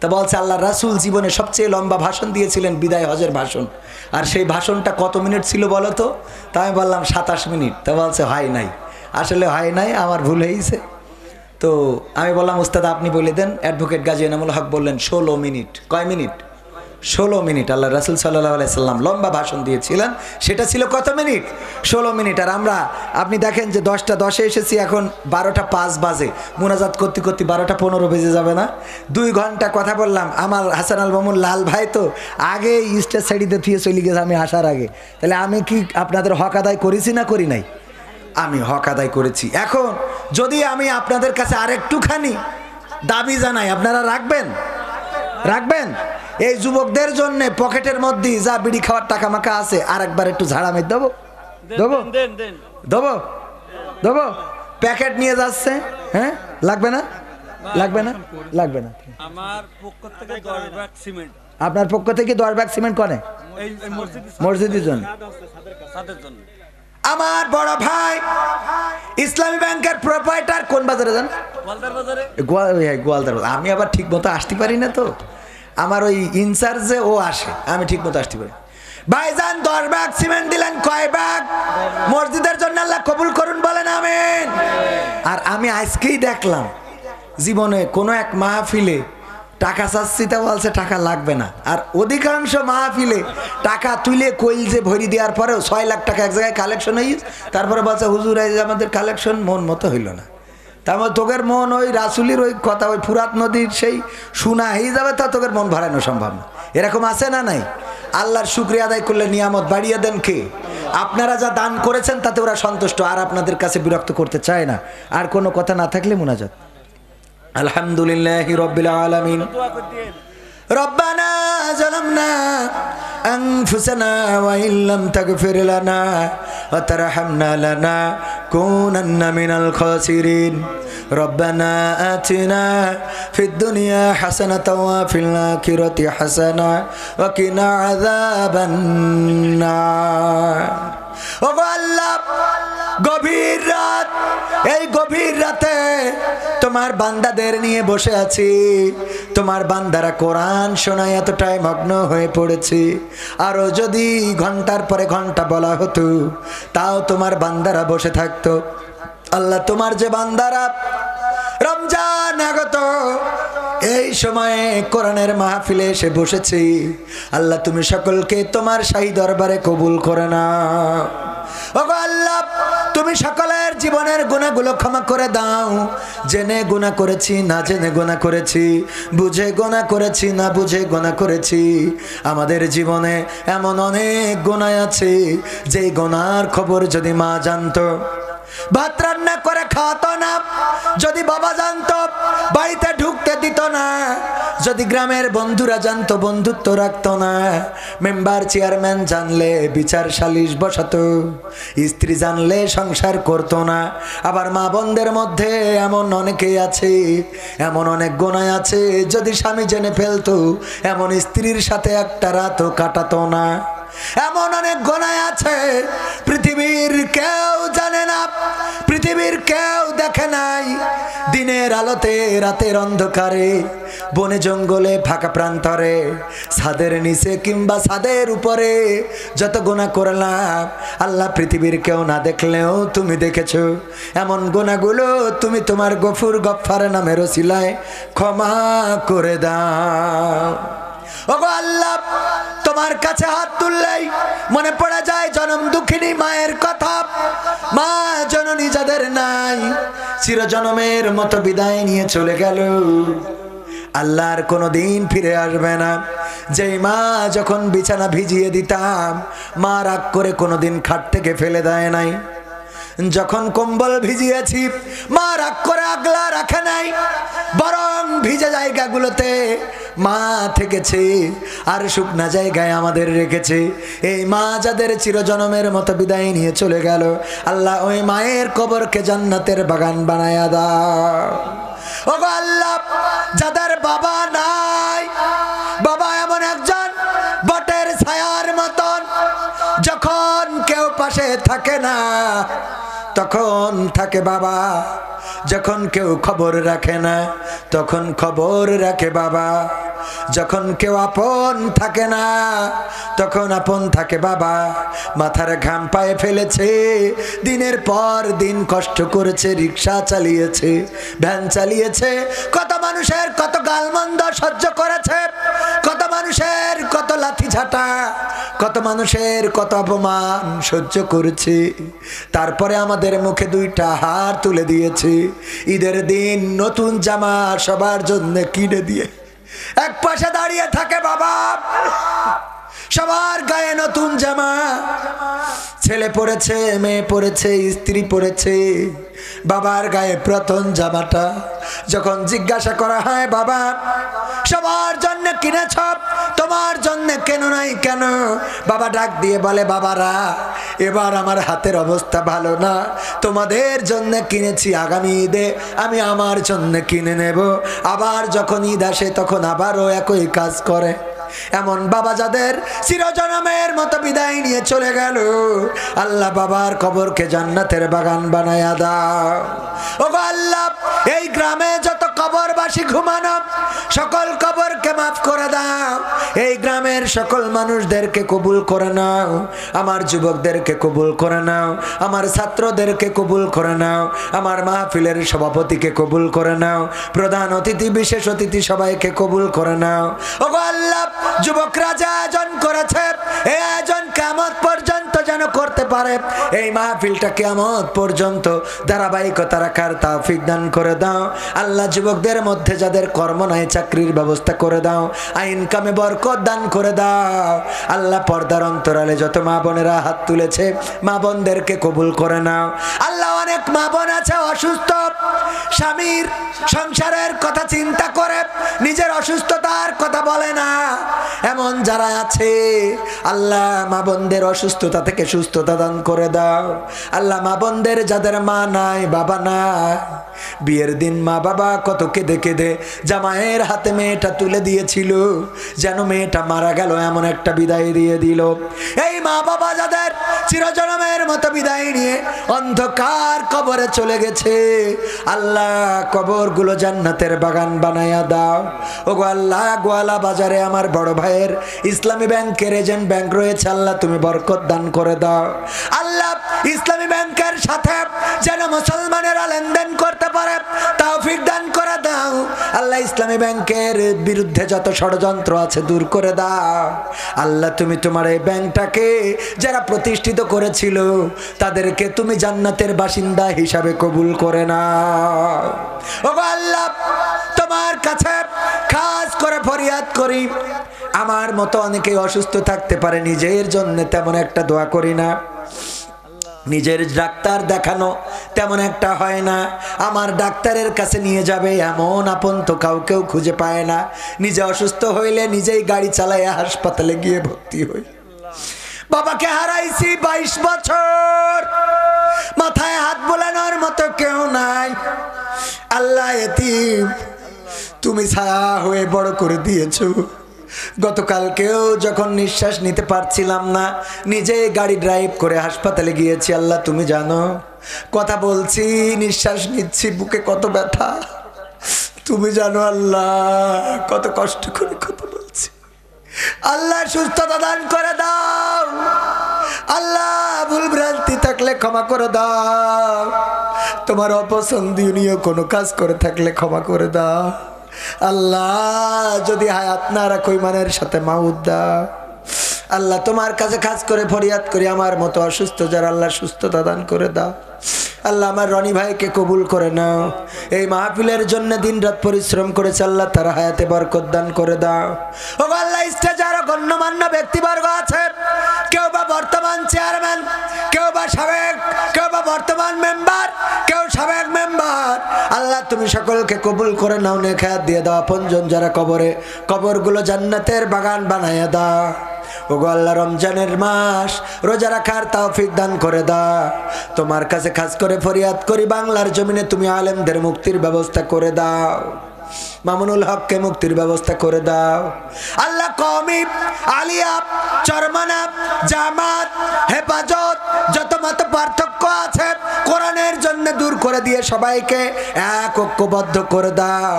তা বলছে আল্লাহ রাসূল জীবনে সবচেয়ে লম্বা ভাষণ দিয়েছিলেন, বিদায় হজের ভাষণ। আর সেই ভাষণটা কত মিনিট ছিল বলো তো? তা আমি বললাম 27 মিনিট। তা বলছে হয় নাই, আসলে হয় নাই, আমার ভুল হয়েছে। তো আমি বললাম উস্তাদ আপনি বলে দেন। অ্যাডভোকেট গাজী এনামুল হক বললেন 16 মিনিট। কয় মিনিট? 16 মিনিট। আল্লাহ রাসূল সাল্লাল্লাহু আলাইহি সাল্লাম লম্বা ভাষণ দিয়েছিলেন, সেটা ছিল কত মিনিট? 16 মিনিট। আর আমরা, আপনি দেখেন যে 10টা 10-এ এসেছি, এখন 12টা 5 বাজে। মুনাজাত করতে করতে 12টা 15 বেজে যাবে না? 2 ঘন্টা কথা বললাম। আমার হাসান আল মামুন লাল ভাই তো আগে স্টেজ সাইডে থুয়ে চলে গেছে আমি আসার আগে। তাহলে আমি কি আপনাদের হক আদায় করেছি না করি নাই? আমি হক আদায় করেছি। এখন যদি আমি আপনাদের কাছে আরেকটুখানি দাবি জানাই, আপনারা রাখবেন? রাখবেন? এই যুবকদের জন্য পকেটের মধ্যে যা বিড়ি খাওয়ার টাকা মাকা আছে আরেকবার একটু ঝাড়া মেরে দেবো, দেবো, দেবো, দেবো। প্যাকেট নিয়ে যাচ্ছে, হ্যাঁ? লাগবে না? লাগবে না? লাগবে না। আমার পক্ষ থেকে 10 ব্যাগ সিমেন্ট। আপনার পক্ষ থেকে 10 ব্যাগ সিমেন্ট কোনে? এই মসজিদের জন্য। ছাদের জন্য। আমার বড় ভাই ইসলামী ব্যাংকের প্রোপাইটার কোন বাজারে যান? গোয়ালদার বাজারে। গোয়ালদার। আমি আবার ঠিক মতো আসতে পারি না, তো আমার ওই ইনচার্জে ও আসে, আমি ঠিক মতো আসতে পারি। ভাইজান 10 ব্যাগ সিমেন্ট দিলেন, কয় ব্যাগ? মসজিদের জন্য আল্লাহ কবুল করুন, বলেন আমিন। আর আমি আজকেই দেখলাম জীবনে কোনো এক মাহফিলে টাকা চাচ্ছি, তা বলছে টাকা লাগবে না। আর অধিকাংশ মাহফিলে টাকা তুলে কইল যে ভরি দেওয়ার পরেও 6 লাখ টাকা এক জায়গায় কালেকশন হয়ে, তারপরে বলছে হুজুর এই আমাদের কালেকশন মন মতো হইল না। তারপর তোকের মন ওই রাসুলির ওই কথা, ওই ফুরাত নদীর সেই শোনা হয়ে যাবে, তা তোকের মন ভরানো সম্ভব না। এরকম আছে না নাই? আল্লাহর শুকরিয়া আদায় করলে নিয়ামত বাড়িয়ে দেন কে? আপনারা যা দান করেছেন তাতে ওরা সন্তুষ্ট, আর আপনাদের কাছে বিরক্ত করতে চায় না। আর কোনো কথা না থাকলে মুনাজাত। আলহামদুলিল্লাহি রাব্বিল আলামিন। রব্বানা যালামনা আনফুসানা ওয়া ইল্লাম তাগফির লানা ওয়া তারহামনা লানাকুনান্না মিনাল খাসিরিন। রব্বানা আতিনা ফিদ দুনিয়া হাসানাতাও ওয়া ফিল আখিরাতি হাসানা ওয়া কিনা আযাবান নার। ও আল্লাহ, গভীর রাত, এই গভীর রাতে তোমার বান্দাদের নিয়ে বসে আছি। তোমার বান্দারা কোরআন শোনায় এতটাই মগ্ন হয়ে পড়েছি। আরো যদি ঘন্টার পরে ঘন্টা বলা হতো তাও তোমার বান্দারা বসে থাকতো। আল্লাহ, তোমার যে বান্দারা রমজান আগত এই সময়ে কোরআনের মাহফিলে এসে বসেছি, আল্লাহ তুমি সকলকে তোমার শাহী দরবারে কবুল করে নাও। ওগো আল্লাহ, তুমি সকলের জীবনের গুনাহগুলো ক্ষমা করে দাও। জেনে গুনাহ করেছি, না জেনে গুনাহ করেছি, বুঝে গুনাহ করেছি, না বুঝে গুনাহ করেছি। আমাদের জীবনে এমন অনেক গুনাহ আছে যে গুনাহর খবর যদি মা জানতো ভাত রান্না করে খাওয়াতো না, যদি বাবা জানতো বাড়িতে ঢুকতে দিত না, যদি গ্রামের বন্ধুরা জানতো বন্ধুত্ব রাখতো না, মেম্বার চেয়ারম্যান জানলে বিচার সালিশ বসাতো, স্ত্রী জানলে সংসার করতো না। আবার মা বোনদের মধ্যে এমন অনেকেই আছে, এমন অনেক গুনাহ আছে যদি স্বামী জেনে ফেলতো এমন স্ত্রীর সাথে একটা রাতও কাটাতো না। এমন অনেক গুনাহ আছে পৃথিবীর কেউ জানে না, পৃথিবীর পৃথিবীর কেউ দেখে নাই দিনের আলোতে রাতের অন্ধকারে বনে জঙ্গলে ফাঁকা প্রান্তরে ছাদের নিচে কিংবা ছাদের উপরে যত গুনাহ করলাম আল্লাহ পৃথিবীর কেউ না দেখলেও তুমি দেখেছো এমন গুনাহগুলো তুমি তোমার গফুর গফফার নামের ওসিলায় ক্ষমা করে দাও ওগো আল্লাহ তোমার কাছে হাত তুললেই মনে পড়ে যায় জনম দুঃখিনী মায়ের কথা মা জননী যাদের নাই চিরজনমের মতো বিদায় নিয়ে চলে গেল আল্লাহর কোনোদিন ফিরে আসবে না যেই মা যখন বিছানা ভিজিয়ে দিতাম মা রাগ করে কোনোদিন খাট থেকে ফেলে দেয় নাই যখন কম্বল ভিজিয়েছি মা রাগ করে আগলা রাখে নাই বরং ভিজে জায়গাগুলোতে মা থেকেছে আর শুকনা জায়গায় আমাদের রেখেছে এই মা যাদের চিরজনমের মতো বিদায় নিয়ে চলে গেল আল্লাহ ওই মায়ের কবরকে জান্নাতের বাগান বানায়া দাও ওগো আল্লাহ যাদের বাবা নাই বাবা এমন একজন বটের ছায়ার মতন যখন কেউ পাশে থাকে না তখন থাকে বাবা যখন কেউ খবর রাখে না তখন খবর রাখে বাবা যখন কেউ আপন থাকে না তখন আপন থাকে বাবা মাথার ঘাম পায়ে ফেলেছে দিনের পর দিন কষ্ট করেছে রিক্সা চালিয়েছে ভ্যান চালিয়েছে কত মানুষের কত গালমন্দ সহ্য করেছে কত মানুষের কত লাথি ঝাঁটা কত মানুষের কত অপমান সহ্য করেছে তারপরে আমাদের মুখে দুইটা হাত তুলে দিয়েছে ঈদের দিন নতুন জামা সবার জন্য কিনে দিয়ে এক পাশে দাঁড়িয়ে থাকে বাবা সবার গায়ে নতুন জামা ছেলে পরেছে মেয়ে পরেছে স্ত্রী পরেছে বাবার গায়ে প্রথম জামাটা যখন জিজ্ঞাসা করা হয় বাবা সবার জন্য কিনেছ তোমার জন্য কেন নাই কেন বাবা ডাক দিয়ে বলে বাবারা এবার আমার হাতের অবস্থা ভালো না তোমাদের জন্য কিনেছি আগামী ঈদে আমি আমার জন্য কিনে নেব আবার যখন ঈদ আসে তখন আবারও একই কাজ করে এমন বাবা যাদের চিরজনমের মতো বিদায় নিয়ে চলে গেল আল্লাহ বাবার কবরকে জান্নাতের বাগান বানায়া দাও ওগো আল্লাহ এই গ্রামে যত কবরবাসী ঘুমানো সকল কবরকে মাফ করে দাও এই গ্রামের সকল মানুষদেরকে কবুল করে নাও আমার যুবকদেরকে কবুল করে নাও আমার ছাত্রদেরকে কবুল করে নাও আমার মাহফিলের সভাপতিকে কবুল করে নাও প্রধান অতিথি বিশেষ অতিথি সবাইকে কবুল করে নাও ওগো আল্লাহ যুবকরা যে আয়োজন করেছে এই আয়োজন কিয়ামত পর্যন্ত যেন করতে পারে এই মাহফিলটা কিয়ামত পর্যন্ত ধারাবাহিকতা রাখার তৌফিক দান করে দাও আল্লাহ যুবকদের মধ্যে যাদের কর্ম নাই চাকরির ব্যবস্থা করে দাও ইনকামে বরকত দান করে দাও আল্লাহ পর্দার অন্তরালে যত মা বোনেরা হাত তুলেছে মা বোনদেরকে কবুল করে নাও আল্লাহ অনেক মা বোন আছে অসুস্থ স্বামীর সংসারের কথা চিন্তা করে নিজের অসুস্থতার কথা বলে না এমন যারা আছে আল্লাহ মা বোনদের অসুস্থতা থেকে সুস্থতা দান করে দাও আল্লাহ মা বোনদের যাদের মা নাই বাবা নাই বিয়ের দিন মা বাবা কত কেঁদে কেঁদে জামাইয়ের হাতে মেয়েটা তুলে দিয়েছিল যেন মেয়েটা মারা গেল এমন একটা বিদায় দিয়ে দিল এই মা বাবা যাদের চিরজনমের মতো বিদায় নিয়ে অন্ধকার কবরে চলে গেছে আল্লাহ কবরগুলো জান্নাতের বাগান বানায়া দাও ওগো আল্লাহ গোয়ালা বাজারে আমার বড় ভাইয়ের ইসলামী ব্যাংকের এজেন্ট ব্যাংক রয়েছে আল্লাহ তুমি বরকত দান করে দাও আল্লাহ ইসলামী ব্যাংকের সাথে যেন মুসলমানেরা লেনদেন করতে পারে তৌফিক দান করে দাও আল্লাহ ইসলামী ব্যাংকের বিরুদ্ধে যত ষড়যন্ত্র আছে দূর করে দাও আল্লাহ তুমি তোমার এই ব্যাংকটাকে যারা প্রতিষ্ঠিত করেছিল তাদেরকে তুমি জান্নাতের বাসিন্দা হিসাবে কবুল করে নাও ওগো আল্লাহ তোমার কাছে খাস করে ফরিয়াদ করি আমার মতো অনেকেই অসুস্থ থাকতে পারে নিজের জন্য তেমন একটা দোয়া করি না নিজের ডাক্তার দেখানো তেমন একটা হয় না আমার ডাক্তারের কাছে নিয়ে যাবে এমন আপন তো কাউকেও খুঁজে পায় না নিজে অসুস্থ হইলে নিজেই গাড়ি চালায় হাসপাতালে গিয়ে ভর্তি হই বাবাকে হারাইছি 22 বছর মাথায় হাত বোলানোর মতো কেউ নাই আল্লাহ এতিম তুমি ছায়া হয়ে বড় করে দিয়েছো গতকালকেও যখন নিঃশ্বাস নিতে পারছিলাম না, নিজে গাড়ি ড্রাইভ করে হাসপাতালে গিয়েছি। আল্লাহ তুমি জানো, কথা বলছি, নিঃশ্বাস নিচ্ছি, বুকে কত ব্যথা তুমি জানো আল্লাহ, কত কষ্ট করে কথা বলছি। আল্লাহ সুস্থতা দান করে দাও, আল্লাহ ভুল ভ্রান্তি থাকলে ক্ষমা করে দাও, তোমার অপছন্দনীয় কোনো কাজ করে থাকলে ক্ষমা করে দাও। আল্লাহ যদি হায়াত না রাখো ইমানের সাথে মাউত দাও। আল্লাহ তোমার কাছে খাস করে ফরিয়াদ করি, আমার মতো অসুস্থ যারা, আল্লাহ সুস্থতা দান করে দাও। আল্লাহ আমার রনি ভাইকে কবুল করে নাও, এই মাহফিলের জন্য দিনরাত পরিশ্রম করেছে, আল্লাহ তার হায়াতে বরকত দান করে দাও। ও আল্লাহ স্টেজে আরো গণ্যমান্য ব্যক্তিবর্গ আছে, কেউ বা বর্তমান চেয়ারম্যান, কেউ বা সাবেক, কেউ বা বর্তমান মেম্বার, কেউ সাবেক মেম্বার, আল্লাহ তুমি সকলকে কবুল করে নাও, নেক হায়াত দিয়ে দাও। আপনজন যারা কবরে, কবরগুলো জান্নাতের বাগান বানাইয়া দাও। ওগো আল্লাহ রমজানের মাস, রোজা রাখার তৌফিক দান করে দাও। তোমার কাছে খাস করে ফরিয়াদ করি, বাংলার জমিনে তুমি আলেমদের মুক্তির ব্যবস্থা করে দাও, মামুনুল হককে মুক্তির ব্যবস্থা করে দাও। আল্লাহ কওমি, আলিয়া, চরমানা, জামাত, হেফাজত, যত মত পার্থক্য আছে কোরআনের জন্য দূর করে দিয়ে সবাইকে এক ঐক্যবদ্ধ করে দাও।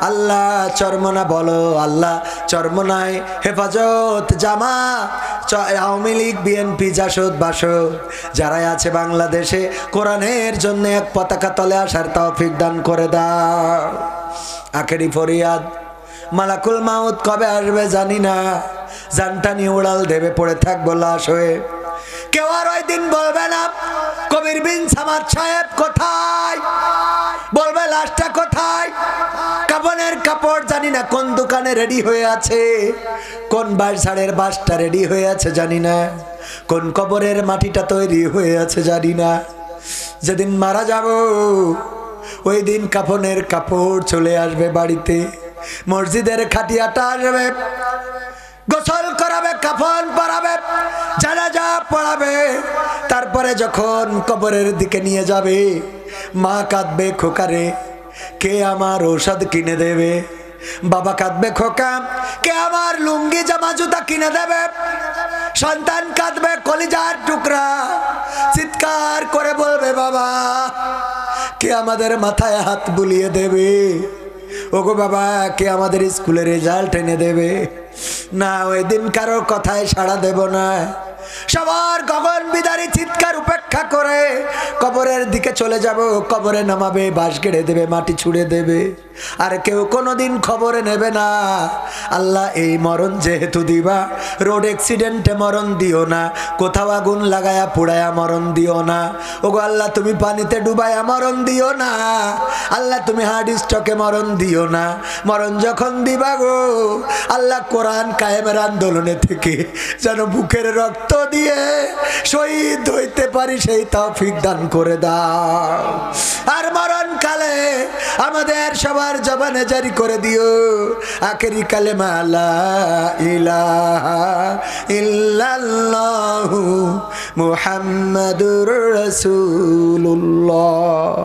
আল্লাহ চরমনা বলো, আল্লাহ চরমনায় হেফাজত, জামাত, আওয়ামী লীগ, বিএনপি, জাসদ, বাসদ যারাই আছে বাংলাদেশে কোরআনের জন্য এক পতাকা তলে আসার তৌফিক দান করে দাও। আখেরি ফরিয়াদ, মালাকুল মাউত কবে আসবে জানি না, জানটা নিয়ে উড়াল দেবে, পড়ে থাকবো লাশ হয়ে। কেউ আর ওই দিন বলবে না কবির বিন সামাদ সাহেব কোথায়, বলবে লাশটা কোথায়। কাফনের কাপড় জানি না কোন দোকানে রেডি হয়ে আছে, কোন বাঁশঝাড়ের বাঁশটা রেডি হয়ে আছে জানি না, কোন কবরের মাটিটা তৈরি হয়ে আছে জানি না। যেদিন মারা যাব ওই দিন কাফনের কাপড় চলে আসবে বাড়িতে, মসজিদের খাটিয়াটা আসবে, গোসল করাবে, কাফন পরাবে, জানাজা পড়াবে। তারপরে যখন কবরের দিকে নিয়ে যাবে, মা কাঁদবে, খোকারে কে আমার ঔষধ কিনে দেবে। বাবা কাঁদবে, খোকা কে আমার লুঙ্গি জামা জুতা কিনে দেবে। সন্তান কাঁদবে, কলিজার টুকরা চিৎকার করে বলবে, বাবা কে আমাদের মাথায় হাত বুলিয়ে দেবে। ওগো বাবা কে আমাদের স্কুলের রেজাল্ট এনে দেবে। না, ওই দিন কারো কথায় সাড়া দেব না। সবার গগন বিদারী চিৎকার উপেক্ষা করে কবরের দিকে চলে যাব। কবরে নামাবে, বাঁশ গেড়ে দেবে, মাটি ছুঁড়ে দেবে, আর কেউ কোনোদিন খবরে নেবে না। আল্লাহ এই মরণ যেহেতু দিবা, রোড অ্যাক্সিডেন্টে মরণ দিও না, কোথাও আগুন লাগায়া পুড়ায়া মরণ দিও না। ওগো আল্লাহ তুমি পানিতে ডুবায়া মরণ দিও না। আল্লাহ তুমি হার্ট স্ট্রোকে মরণ দিও না। মরণ যখন দিবা গো আল্লাহ, কোরআন কায়েমের আন্দোলনে থেকে যেন বুকের রক্ত দিয়ে শহীদ হইতে পারি, সেই তৌফিক দান করে দাও। আর মরণকালে আমাদের সবার জবানে জারি করে দিও আখেরি কালেমা লা ইলাহা ইল্লাল্লাহু মুহাম্মাদুর রাসূলুল্লাহ।